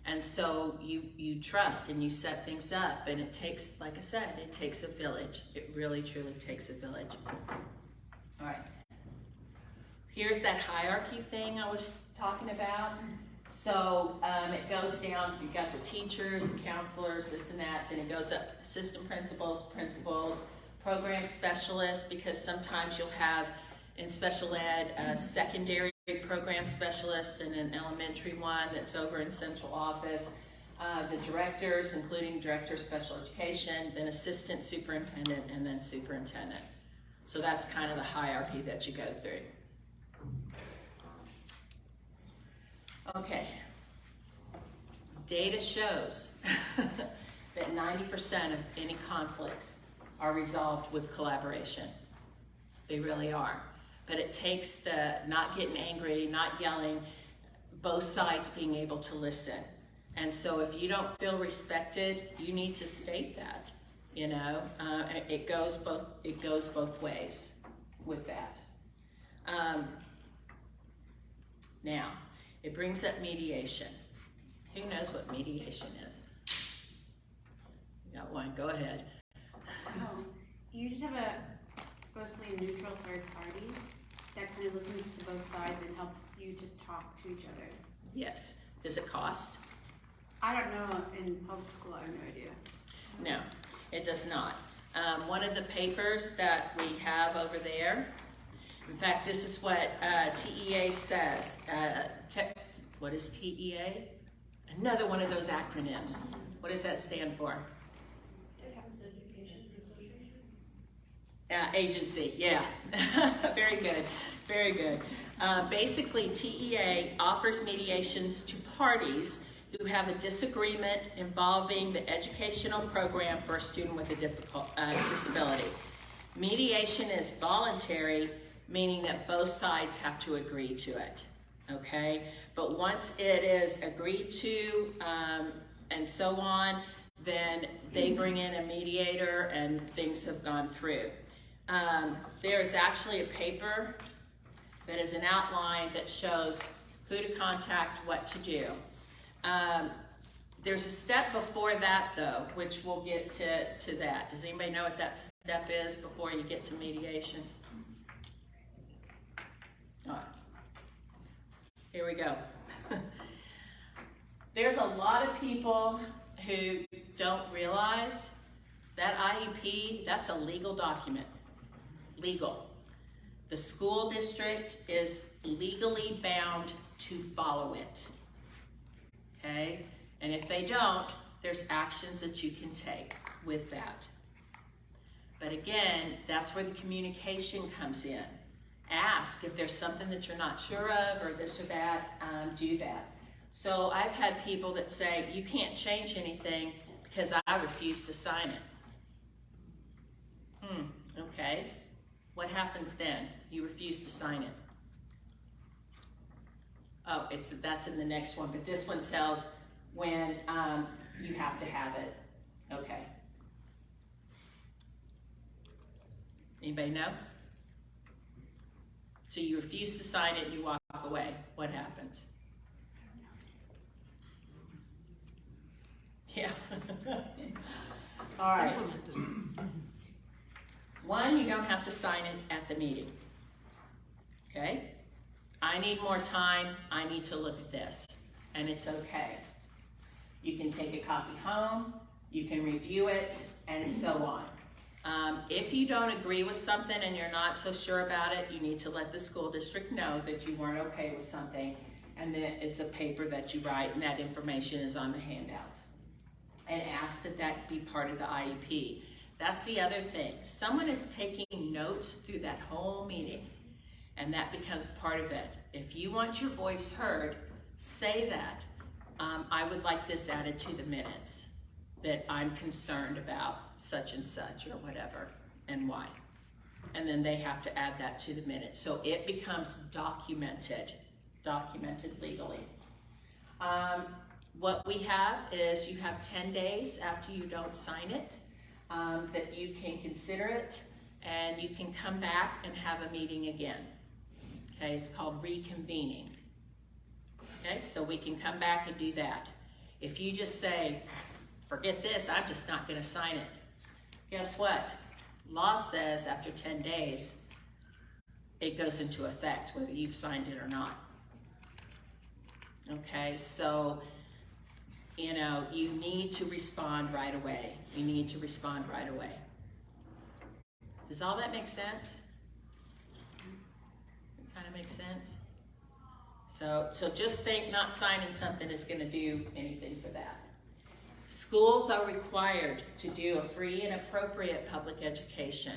And so you trust and you set things up, and it takes, like I said, it takes a village. It really, truly takes a village. All right. Here's that hierarchy thing I was talking about. So it goes down, you've got the teachers, counselors, this and that, then it goes up assistant principals, program specialists, because sometimes you'll have in special ed a secondary program specialist and an elementary one that's over in central office. The directors, including director of special education, then assistant superintendent, and then superintendent. So that's kind of the hierarchy that you go through. Okay, data shows that 90% of any conflicts are resolved with collaboration. They really are. But it takes the not getting angry, not yelling, both sides being able to listen. And so if you don't feel respected, you need to state that, you know. It goes both ways with that. Now, it brings up mediation. Who knows what mediation is? You got one, go ahead. Oh, you just have a supposedly neutral third party that kind of listens to both sides and helps you to talk to each other. Yes. Does it cost? I don't know, in public school I have no idea. No, it does not. One of the papers that we have over there, in fact, this is what TEA says. What is TEA? Another one of those acronyms. What does that stand for? Texas Education Association. Agency, yeah. Very good, very good. Basically, TEA offers mediations to parties who have a disagreement involving the educational program for a student with a disability. Mediation is voluntary, meaning that both sides have to agree to it, okay? But once it is agreed to and so on, then they bring in a mediator and things have gone through. There is actually a paper that is an outline that shows who to contact, what to do. There's a step before that though, which we'll get to that. Does anybody know what that step is before you get to mediation? All right. Here we go. There's a lot of people who don't realize that IEP, that's a legal document. Legal. The school district is legally bound to follow it. Okay? And if they don't, there's actions that you can take with that. But again, that's where the communication comes in. Ask if there's something that you're not sure of or this or that, do that. So I've had people that say, you can't change anything because I refuse to sign it. Okay. What happens then? You refuse to sign it. Oh, that's in the next one, but this one tells when you have to have it. Okay. Anybody know? So you refuse to sign it and you walk away. What happens? Yeah. All right. Implemented. One, you don't have to sign it at the meeting. Okay? I need more time. I need to look at this. And it's okay. You can take a copy home. You can review it, and so on. If you don't agree with something and you're not so sure about it, you need to let the school district know that you weren't okay with something, and then it's a paper that you write, and that information is on the handouts. And ask that that be part of the IEP. That's the other thing. Someone is taking notes through that whole meeting, and that becomes part of it. If you want your voice heard, say that. I would like this added to the minutes, that I'm concerned about such and such or whatever, and why. And then they have to add that to the minutes. So it becomes documented legally. What we have is you have 10 days after you don't sign it, that you can consider it, and you can come back and have a meeting again. Okay, it's called reconvening. Okay, so we can come back and do that. If you just say, forget this, I'm just not gonna sign it, guess what? Law says after 10 days, it goes into effect, whether you've signed it or not. Okay, so, you know, you need to respond right away. You need to respond right away. Does all that make sense? It kind of makes sense? So just think not signing something is going to do anything for that. Schools are required to do a free and appropriate public education.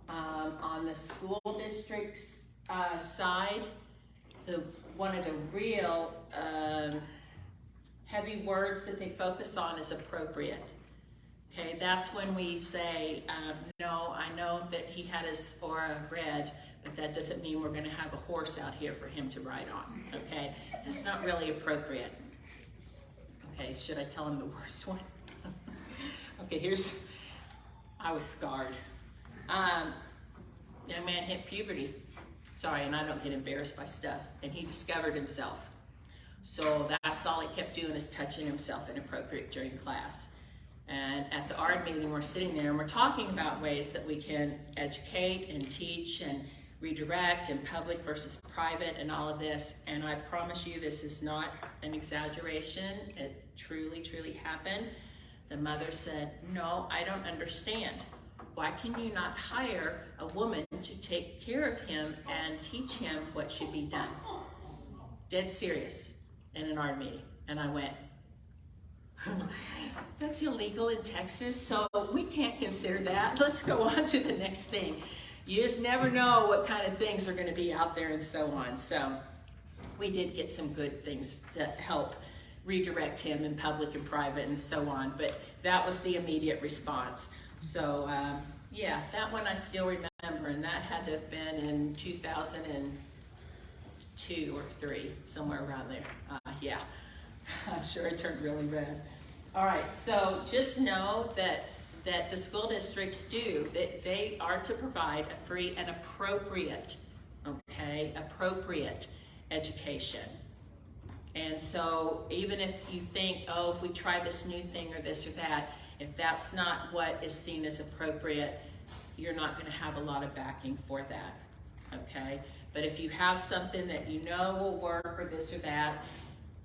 On the school district's side, one of the real heavy words that they focus on is appropriate. Okay, that's when we say, no, I know that he had his aura read, but that doesn't mean we're going to have a horse out here for him to ride on. Okay, it's not really appropriate. Okay, should I tell him the worst one? Okay, I was scarred. Young man hit puberty. Sorry, and I don't get embarrassed by stuff. And he discovered himself. So that's all he kept doing is touching himself inappropriate during class. And at the ARD meeting, we're sitting there and we're talking about ways that we can educate and teach and redirect in public versus private and all of this. And I promise you, this is not an exaggeration. It truly, truly happened. The mother said, no, I don't understand. Why can you not hire a woman to take care of him and teach him what should be done? Dead serious in an ARD meeting. And I went, that's illegal in Texas, so we can't consider that. Let's go on to the next thing. You just never know what kind of things are going to be out there and so on. So we did get some good things to help redirect him in public and private and so on, but that was the immediate response. So yeah, that one I still remember, and that had to have been in 2002 or 3, somewhere around there. Yeah, I'm sure it turned really red. All right, so just know that the school districts that they are to provide a free and appropriate, appropriate education. And so even if you think, oh, if we try this new thing or this or that, if that's not what is seen as appropriate, you're not going to have a lot of backing for that, okay? But if you have something that you know will work or this or that,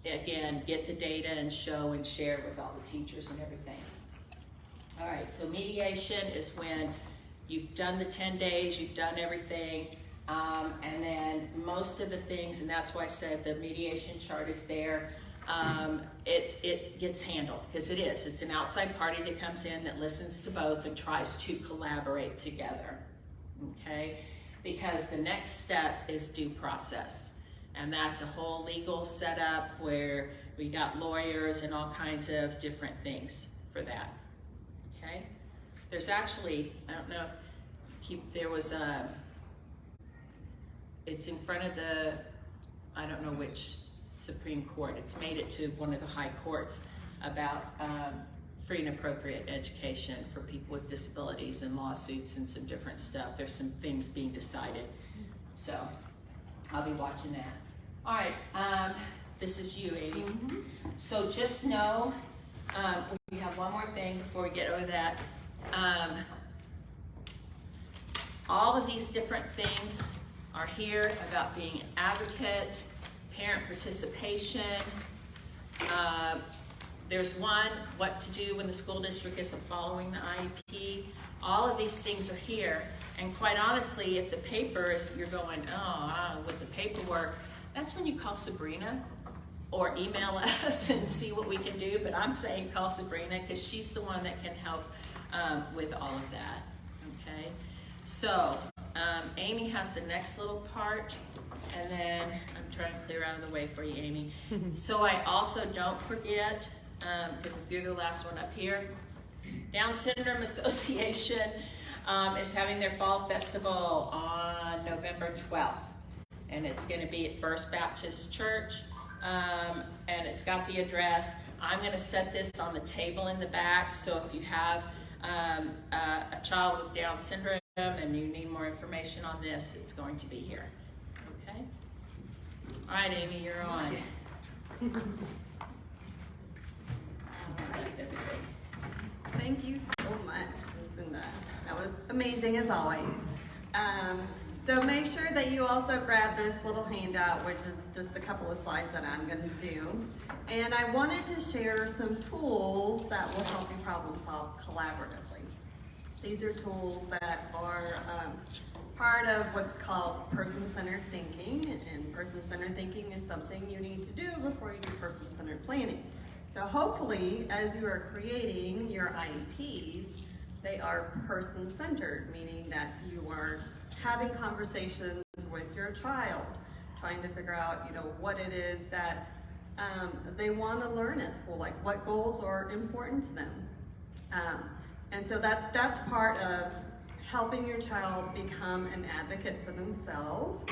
again, get the data and show and share with all the teachers and everything. All right, so mediation is when you've done the 10 days, you've done everything, and then most of the things, and that's why I said the mediation chart is there, it gets handled, because it's an outside party that comes in that listens to both and tries to collaborate together, okay? Because the next step is due process, and that's a whole legal setup where we got lawyers and all kinds of different things for that, okay? There's actually, I don't know if there was it's in front of the, I don't know which Supreme Court. It's made it to one of the high courts about free and appropriate education for people with disabilities and lawsuits and some different stuff. There's some things being decided. So I'll be watching that. All right, this is you, Amy. Mm-hmm. So just know, we have one more thing before we get over that. All of these different things are here about being an advocate, parent participation. There's one, what to do when the school district isn't following the IEP. All of these things are here. And quite honestly, if the paper is, you're going, with the paperwork, that's when you call Sabrina or email us and see what we can do. But I'm saying call Sabrina because she's the one that can help with all of that, okay? So Amy has the next little part, and then I'm trying to clear out of the way for you, Amy. So I also don't forget, because if you're the last one up here, Down Syndrome Association is having their fall festival on November 12th. And it's going to be at First Baptist Church, and it's got the address. I'm going to set this on the table in the back, so if you have a child with Down syndrome and you need more information on this, it's going to be here. Okay? All right, Amy, you're on. Thank you so much, Lucinda. That was amazing as always. So make sure that you also grab this little handout, which is just a couple of slides that I'm going to do. And I wanted to share some tools that will help you problem solve collaboratively. These are tools that are part of what's called person-centered thinking, and person-centered thinking is something you need to do before you do person-centered planning. So hopefully, as you are creating your IEPs, they are person-centered, meaning that you are having conversations with your child, trying to figure out, what it is that they want to learn at school, like what goals are important to them. And so that's part of helping your child become an advocate for themselves.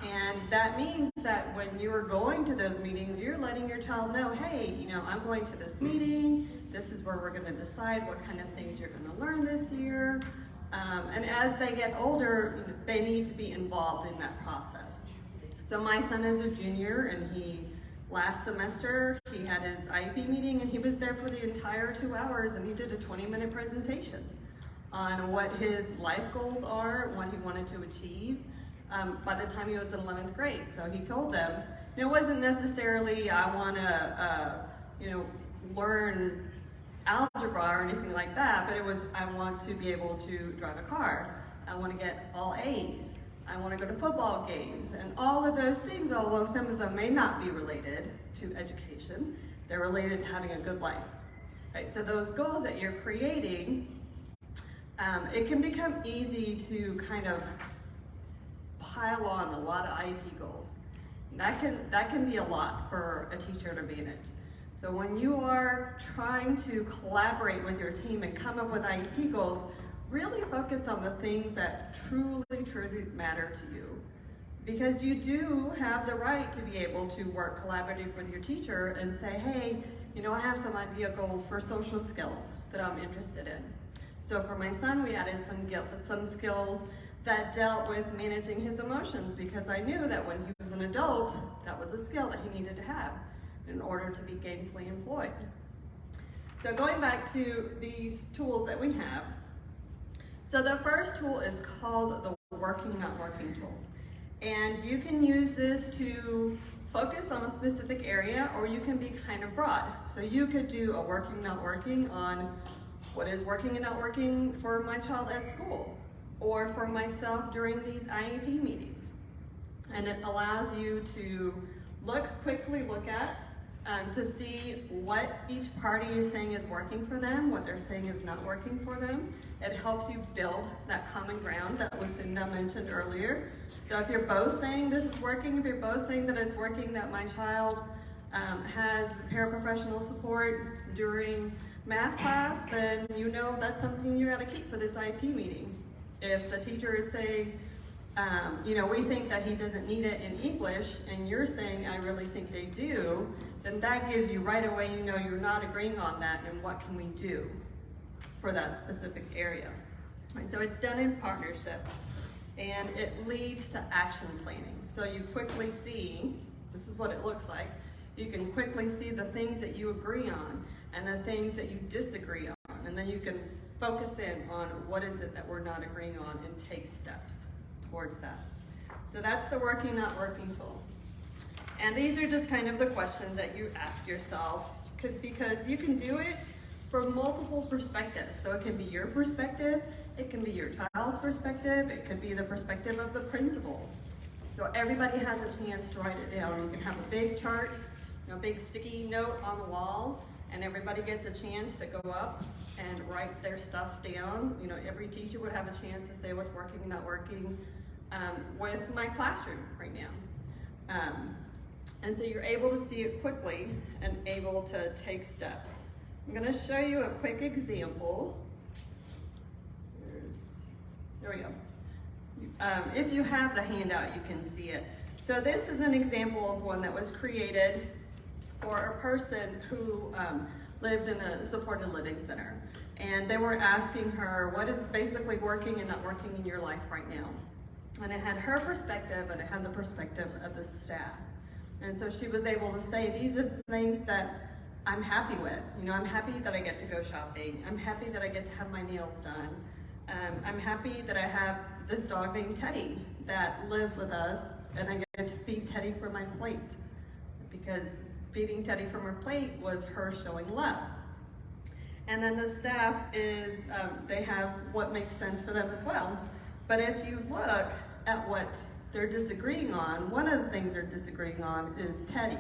And that means that when you are going to those meetings, you're letting your child know, hey, I'm going to this meeting. This is where we're going to decide what kind of things you're going to learn this year. And as they get older, they need to be involved in that process. So my son is a junior, and last semester, he had his IEP meeting, and he was there for the entire 2 hours, and he did a 20-minute presentation on what his life goals are, what he wanted to achieve by the time he was in 11th grade. So he told them, it wasn't necessarily, I want to, learn algebra or anything like that, but it was, I want to be able to drive a car. I want to get all A's. I want to go to football games. And all of those things, although some of them may not be related to education, they're related to having a good life. Right? So those goals that you're creating, it can become easy to kind of pile on a lot of IEP goals. That can be a lot for a teacher to manage. So when you are trying to collaborate with your team and come up with IEP goals, really focus on the things that truly matter to you. Because you do have the right to be able to work collaboratively with your teacher and say, hey, I have some idea goals for social skills that I'm interested in. So for my son, we added some skills that dealt with managing his emotions, because I knew that when he was an adult, that was a skill that he needed to have in order to be gainfully employed. So going back to these tools that we have, so the first tool is called the Working Not Working tool. And you can use this to focus on a specific area, or you can be kind of broad. So you could do a working not working on what is working and not working for my child at school, or for myself during these IEP meetings. And it allows you to quickly look at, to see what each party is saying is working for them, what they're saying is not working for them. It helps you build that common ground that Lucinda mentioned earlier. So if you're both saying this is working, if you're both saying that it's working, that my child has paraprofessional support during math class, then that's something you got to keep for this IEP meeting. If the teacher is saying, we think that he doesn't need it in English, and you're saying, I really think they do, then that gives you right away, you're not agreeing on that, and what can we do for that specific area? Right, so it's done in partnership, and it leads to action planning. So you quickly see, this is what it looks like, you can quickly see the things that you agree on, and the things that you disagree on, and then you can focus in on what is it that we're not agreeing on and take steps towards that. So that's the Working Not Working tool. And these are just kind of the questions that you ask yourself, because you can do it from multiple perspectives. So it can be your perspective, it can be your child's perspective, it could be the perspective of the principal. So everybody has a chance to write it down. You can have a big chart, a big sticky note on the wall, and everybody gets a chance to go up and write their stuff down. Every teacher would have a chance to say what's working and not working with my classroom right now. And so you're able to see it quickly and able to take steps. I'm going to show you a quick example. There we go. If you have the handout, you can see it. So this is an example of one that was created for a person who lived in a supported living center. And they were asking her, what is basically working and not working in your life right now? And it had her perspective, and it had the perspective of the staff. And so she was able to say, these are the things that I'm happy with. You know, I'm happy that I get to go shopping. I'm happy that I get to have my nails done. I'm happy that I have this dog named Teddy that lives with us, and I get to feed Teddy from my plate, because feeding Teddy from her plate was her showing love. And then the staff is, they have what makes sense for them as well. But if you look at what they're disagreeing on, one of the things they're disagreeing on is Teddy.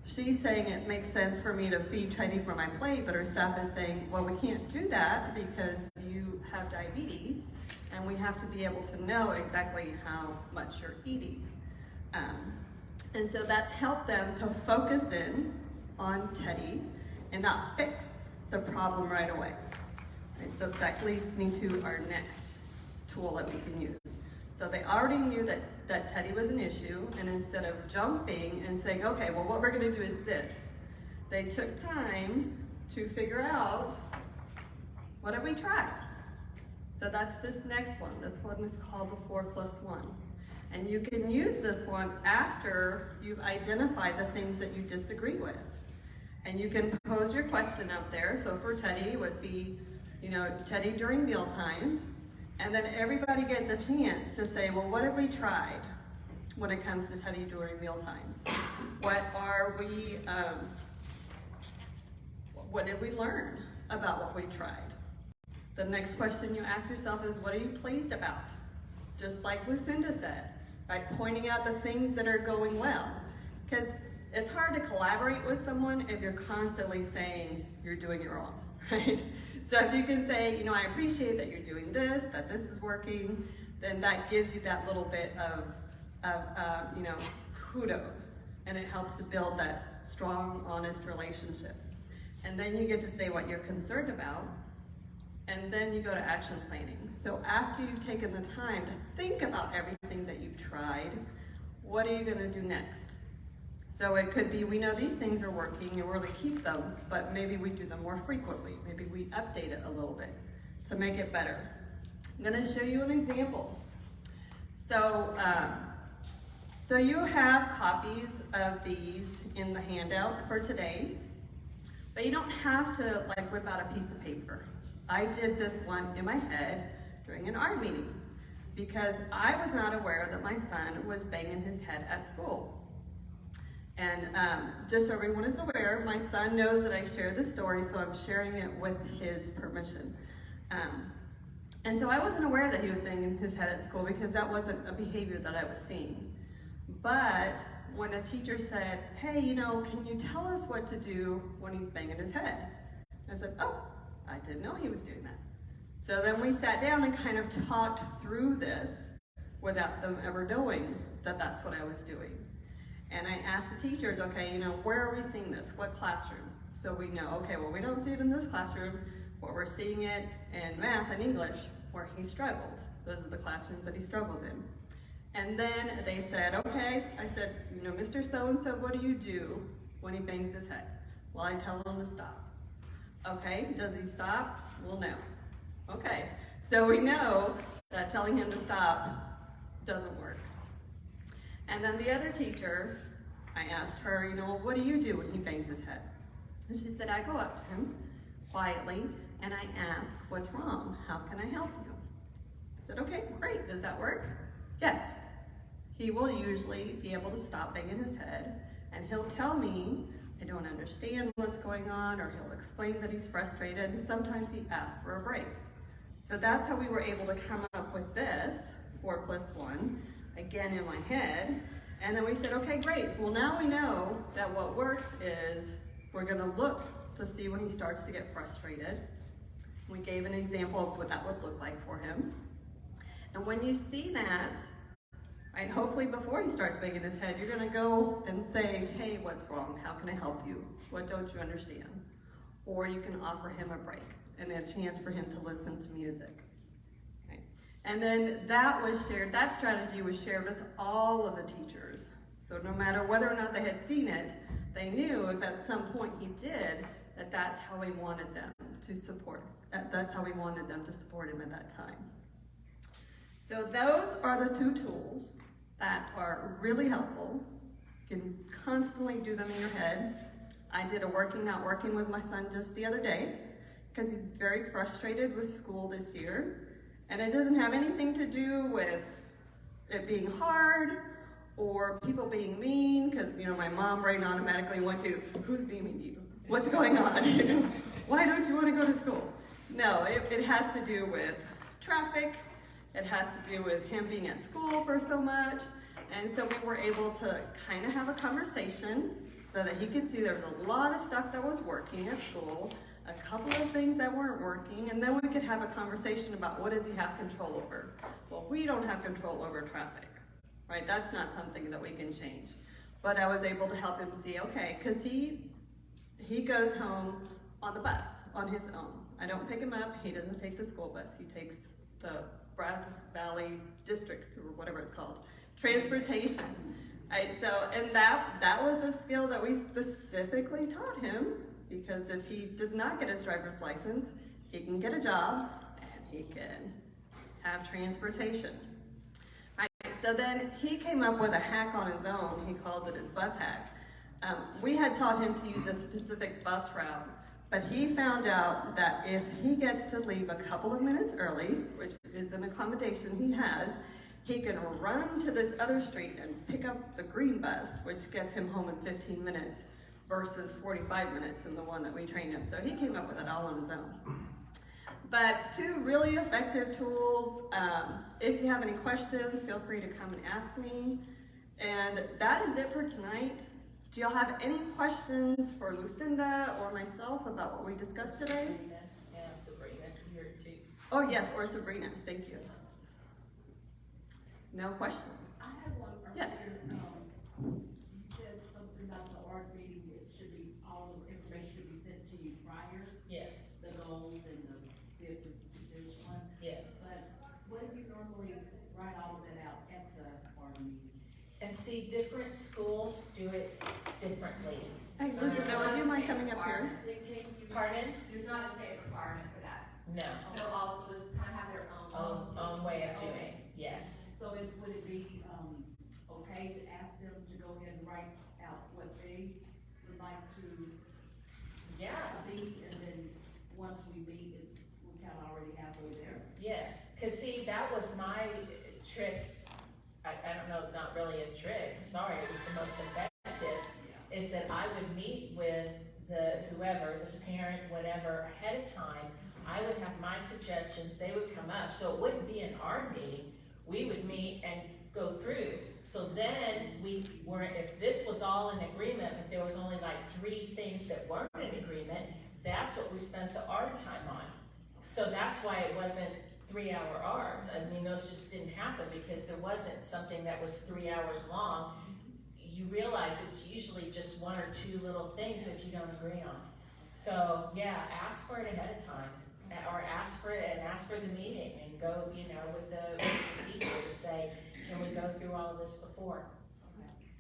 She's saying it makes sense for me to feed Teddy from my plate, but her staff is saying, well, we can't do that because you have diabetes, and we have to be able to know exactly how much you're eating. And so that helped them to focus in on Teddy and not fix the problem right away. Right, so that leads me to our next tool that we can use. So they already knew that Teddy was an issue, and instead of jumping and saying, okay, well, what we're gonna do is this, they took time to figure out, what have we tried? So that's this next one. This one is called the 4+1. And you can use this one after you've identified the things that you disagree with. And you can pose your question up there. So for Teddy, it would be, you know, Teddy during meal times. And then everybody gets a chance to say, well, what have we tried when it comes to Teddy during meal times? What are we, what did we learn about what we tried? The next question you ask yourself is, what are you pleased about? Just like Lucinda said, right? Pointing out the things that are going well. Because it's hard to collaborate with someone if you're constantly saying you're doing it wrong, right? So if you can say, you know, I appreciate that you're doing this, that this is working, then that gives you that little bit of you know, kudos, and it helps to build that strong, honest relationship. And then you get to say what you're concerned about, and then you go to action planning. So after you've taken the time to think about everything that you've tried, what are you gonna do next? So it could be, we know these things are working and we're gonna keep them, but maybe we do them more frequently. Maybe we update it a little bit to make it better. I'm gonna show you an example. So, so you have copies of these in the handout for today, but you don't have to like whip out a piece of paper. I did this one in my head during an art meeting because I was not aware that my son was banging his head at school. And just so everyone is aware, my son knows that I share this story, so I'm sharing it with his permission. And so I wasn't aware that he was banging his head at school because that wasn't a behavior that I was seeing. But when a teacher said, hey, you know, can you tell us what to do when he's banging his head? I said, oh, I didn't know he was doing that. So then we sat down and kind of talked through this without them ever knowing that that's what I was doing. And I asked the teachers, okay, you know, where are we seeing this? What classroom? So we know, okay, well, we don't see it in this classroom, but we're seeing it in math and English where he struggles. Those are the classrooms that he struggles in. And then they said, okay, I said, you know, Mr. So-and-so, what do you do when he bangs his head? Well, I tell him to stop. Okay, does he stop? Well, no. Okay, so we know that telling him to stop doesn't work. And then the other teacher, I asked her, you know, well, what do you do when he bangs his head? And she said, I go up to him quietly and I ask, what's wrong? How can I help you? I said, okay, great, does that work? Yes. He will usually be able to stop banging his head and he'll tell me, I don't understand what's going on, or he'll explain that he's frustrated, and sometimes he asks for a break. So that's how we were able to come up with this 4+1, again in my head. And then we said, okay, great. Well, now we know that what works is we're gonna look to see when he starts to get frustrated. We gave an example of what that would look like for him. And when you see that, right, hopefully before he starts banging his head, you're gonna go and say, hey, what's wrong? How can I help you? What don't you understand? Or you can offer him a break and a chance for him to listen to music. Okay. And then that was shared, that strategy was shared with all of the teachers. So no matter whether or not they had seen it, they knew if at some point he did, that that's how we wanted them to support, that's how we wanted them to support him at that time. So those are the two tools that are really helpful. You can constantly do them in your head. I did a working, not working with my son just the other day, because he's very frustrated with school this year. And it doesn't have anything to do with it being hard or people being mean, because, you know, my mom right automatically went to, who's being mean to you? What's going on? Why don't you want to go to school? No, it has to do with traffic. It has to do with him being at school for so much. And so we were able to kind of have a conversation so that he could see there was a lot of stuff that was working at school, a couple of things that weren't working, and then we could have a conversation about what does he have control over. Well, we don't have control over traffic, right? That's not something that we can change. But I was able to help him see, okay, because he goes home on the bus on his own. I don't pick him up. He doesn't take the school bus. He takes the Brazos Valley District, or whatever it's called, transportation. Right, so, and that was a skill that we specifically taught him, because if he does not get his driver's license, he can get a job and he can have transportation. Right, so then he came up with a hack on his own. He calls it his bus hack. We had taught him to use a specific bus route, but he found out that if he gets to leave a couple of minutes early, which is an accommodation he has, he can run to this other street and pick up the green bus, which gets him home in 15 minutes versus 45 minutes in the one that we trained him. So he came up with it all on his own. But two really effective tools. If you have any questions, feel free to come and ask me. And that is it for tonight. Do y'all have any questions for Lucinda or myself about what we discussed today? Sabrina, yeah, Sabrina's here too. Oh yes, or Sabrina, thank you. No questions? I have one. Yes. You said something about the art meeting, it should be, all the information should be sent to you prior, Yes, the goals and the fifth and this one. yes. But when do you normally write all of that out at the art meeting? And see, different schools do it differently. Hey, Lucinda, would you mind coming up here? Pardon? There's not a state requirement for that. No. So all schools kind of have their own policy. Own way of doing, yes. So would it be, okay to ask them to go ahead and write out what they would like to Yeah, see, and then once we meet, we're kind of already halfway there? yes. Cause see, that was my trick. I don't know, not really a trick, sorry, it was the most effective, is that I would meet with whoever, the parent, whatever, ahead of time. I would have my suggestions, they would come up, so it wouldn't be an art meeting. We would meet and go through. So then if this was all in agreement, but there was only like 3 things that weren't in agreement, that's what we spent the art time on. So that's why it wasn't 3-hour arts. I mean, those just didn't happen because there wasn't something that was 3 hours long. You realize it's usually just 1 or 2 little things that you don't agree on. So yeah, ask for it ahead of time, or ask for it and ask for the meeting, and go, you know, with the teacher to say, can we go through all of this before?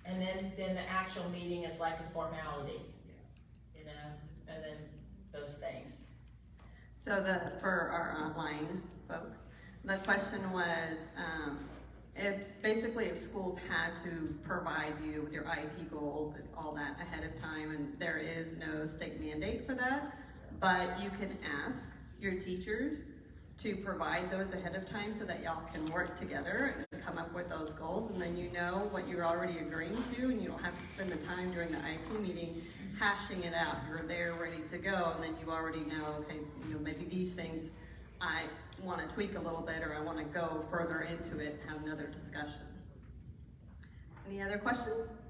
And then the actual meeting is like a formality, you know, and then those things. So for our online folks, the question was, if schools had to provide you with your IEP goals and all that ahead of time, and there is no state mandate for that, but you can ask your teachers to provide those ahead of time so that y'all can work together and come up with those goals, and then you know what you're already agreeing to, and you don't have to spend the time during the IEP meeting hashing it out. You're there ready to go, and then you already know, okay, you know, maybe these things I want to tweak a little bit, or I want to go further into it and have another discussion. Any other questions?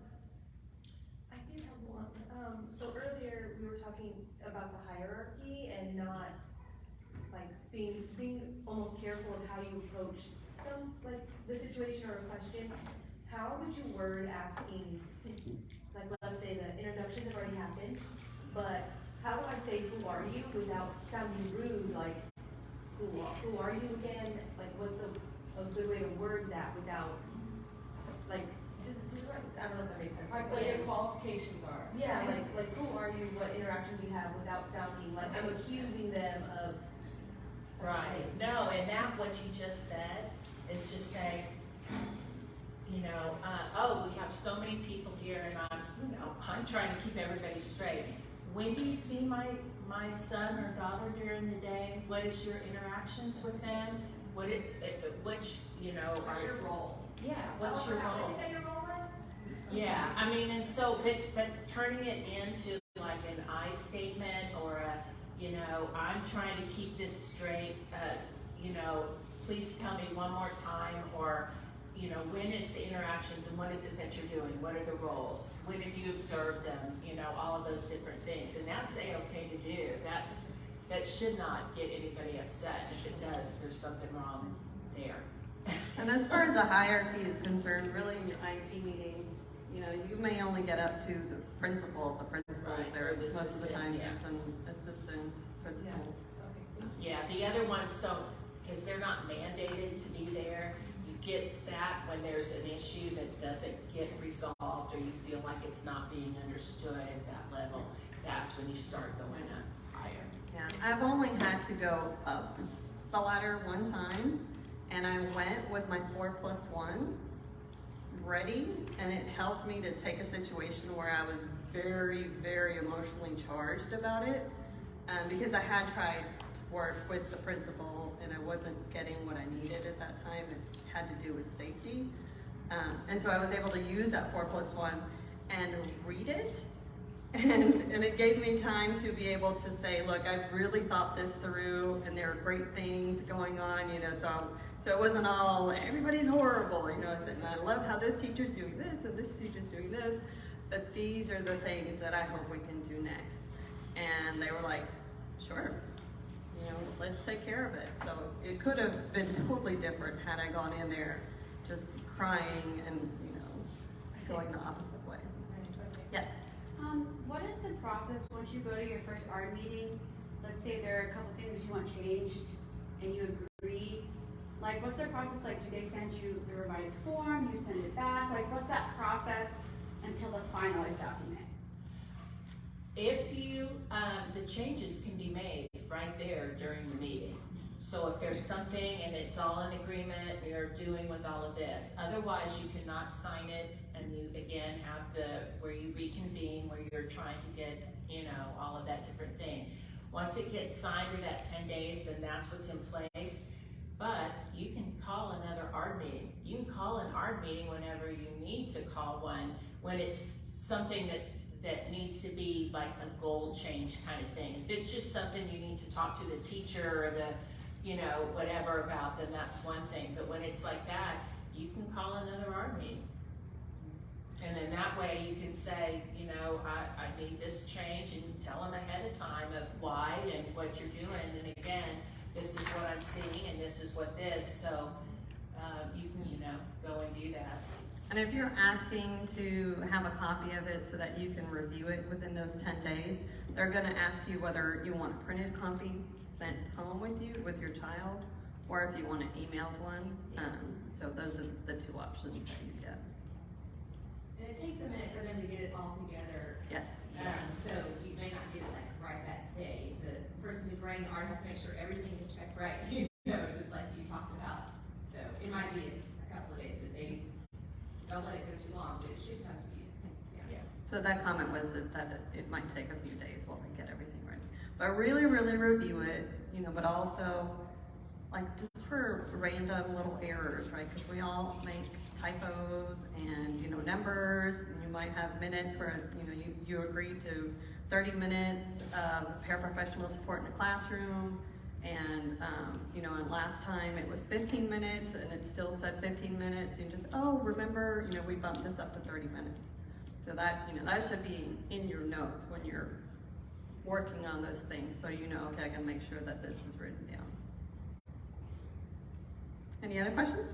I did have one. So earlier we were talking about the hierarchy and not like being almost careful of how you approach the situation or a question. How would you word asking, like let's say the introductions have already happened, but how do I say who are you without sounding rude, like who are you again? Like what's a good way to word that without like just I don't know if that makes sense. Like what your qualifications are. Yeah, like who are you, what interaction do you have without sounding like I'm accusing them of Right. No, and that what you just said is just say, you know, oh, we have so many people here, and I'm I'm trying to keep everybody straight. When do you see my son or daughter during the day? What is your interactions with them? Which, What's your role? Yeah, what's your What role? did you say your role was? Yeah, I mean, and so, but turning it into like an I statement or I'm trying to keep this straight, please tell me one more time, or, when is the interactions and what is it that you're doing? What are the roles? When have you observed them? All of those different things. And that's A-okay to do. That should not get anybody upset. If it does, there's something wrong there. And as far as the hierarchy is concerned, really in your IEP meeting, you may only get up to the principal. The principal is Right, there or the most of the time. assistant, It's an assistant principal. Yeah, the other ones don't, because they're not mandated to be there. You get that when there's an issue that doesn't get resolved or you feel like it's not being understood at that level. That's when you start going up higher. Yeah, I've only had to go up the ladder one time, and I went with my 4+1 ready, and it helped me to take a situation where I was very, very emotionally charged about it, because I had tried to work with the principal and I wasn't getting what I needed at that time. It had to do with safety, and so I was able to use that 4+1 and read it. And it gave me time to be able to say, look, I've really thought this through, and there are great things going on, so it wasn't all, everybody's horrible, and I love how this teacher's doing this, and this teacher's doing this, but these are the things that I hope we can do next. And they were like, sure, let's take care of it. So it could have been totally different had I gone in there just crying and, going the opposite way. Yes. What is the process once you go to your first art meeting? Let's say there are a couple things you want changed and you agree. Like, what's the process like? Do they send you the revised form? You send it back? Like, what's that process until the finalized document? If you, the changes can be made right there during the meeting. So if there's something and it's all in agreement, you're doing with all of this. Otherwise, you cannot sign it, and you again have where you reconvene, where you're trying to get, all of that different thing. Once it gets signed for that 10 days, then that's what's in place. But you can call another ARD meeting. You can call an ARD meeting whenever you need to call one, when it's something that needs to be like a goal change kind of thing. If it's just something you need to talk to the teacher or the whatever about, then that's one thing. But when it's like that, you can call another ARD meeting. And then that way you can say, I need this change, and tell them ahead of time of why and what you're doing. And again, this is what I'm seeing and this is what this, so you can, go and do that. And if you're asking to have a copy of it so that you can review it within those 10 days, they're gonna ask you whether you want a printed copy sent home with you, with your child, or if you want an emailed one. So those are the two options that you get. And it takes a minute for them to get it all together. Yes. So you may not get it like right that day. The person who's writing art has to make sure everything is checked right, just like you talked about. So it might be a couple of days, but they don't let it go too long, but it should come to you. Yeah. So that comment was that it might take a few days while they get everything ready. But really, really review it, but also, like, just for random little errors, right? Because we all make typos and, numbers, and you might have minutes where, you agree to 30 minutes of paraprofessional support in the classroom, and, and last time it was 15 minutes, and it still said 15 minutes, and just, remember, we bumped this up to 30 minutes. So that, that should be in your notes when you're working on those things, so okay, I can make sure that this is written down. Any other questions?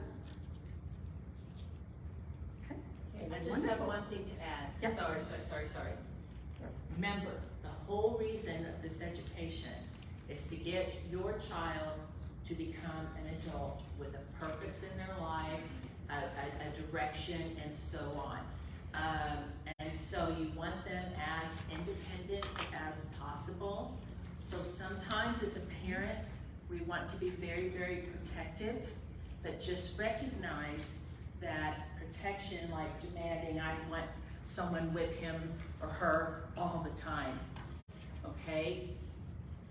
Okay. Okay, I just have one thing to add. Yes. Sorry. Remember, the whole reason of this education is to get your child to become an adult with a purpose in their life, a direction, and so on. And so you want them as independent as possible. So sometimes as a parent, we want to be very, very protective, but just recognize that protection, like demanding, I want someone with him or her all the time. Okay?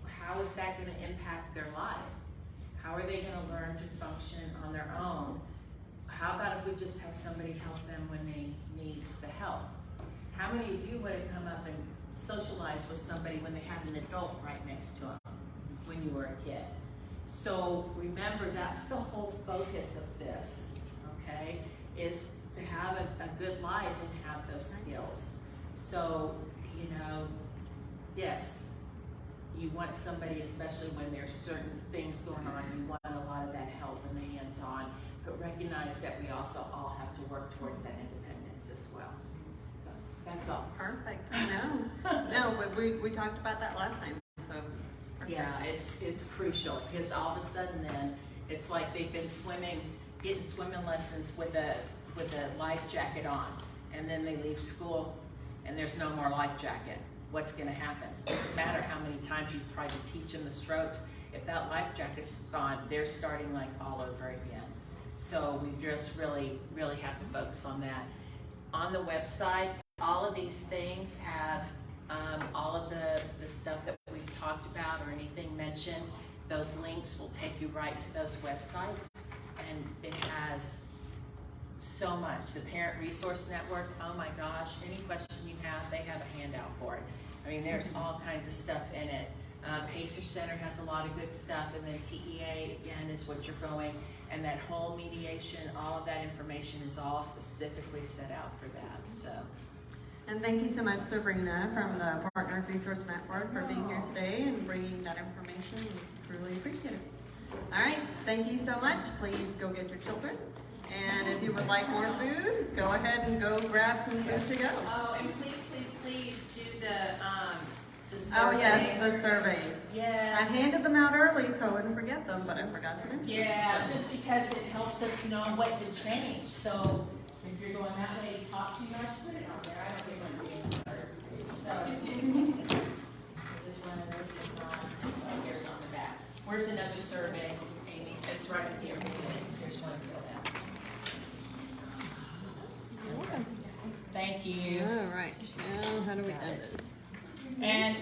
How is that going to impact their life? How are they going to learn to function on their own? How about if we just have somebody help them when they need the help? How many of you would have come up and socialized with somebody when they had an adult right next to them when you were a kid? So remember, that's the whole focus of this, okay, is to have a good life and have those skills. So, you know, yes, you want somebody, especially when there's certain things going on, you want a lot of that help and the hands-on, but recognize that we also all have to work towards that independence as well. So that's all. Perfect. No, but we talked about that last time. So perfect. Yeah, it's crucial because all of a sudden then it's like they've been getting swimming lessons with a life jacket on, and then they leave school and there's no more life jacket. What's going to happen? It doesn't matter how many times you've tried to teach them the strokes. If that life jacket's gone, they're starting like all over again. So we just really, really have to focus on that. On the website, all of these things have all of the stuff that we've talked about or anything mentioned. Those links will take you right to those websites, and it has so much. The Parent Resource Network, oh my gosh, any question you have, they have a handout for it. I mean, there's all kinds of stuff in it. Pacer Center has a lot of good stuff, and then TEA, again, is what you're going, and that whole mediation, all of that information is all specifically set out for that, so. And thank you so much, Sabrina, from the Partner Resource Network, for being here today and bringing that information. We truly appreciate it. All right, thank you so much. Please go get your children. And if you would like more food, go ahead and go grab some food to go. Oh, and please do the survey. Oh yes, the surveys. Yes. I handed them out early so I wouldn't forget them, but I forgot to mention Yeah, them. just because it helps us know what to change. So if you're going that way, talk to you guys, put it on there. I don't think I'm being hurt. So is this one of this is not? Oh, here's on the back. Where's another survey, Amy? It's right up here. Here's one filled out. Thank you. All right, now how do we end this? And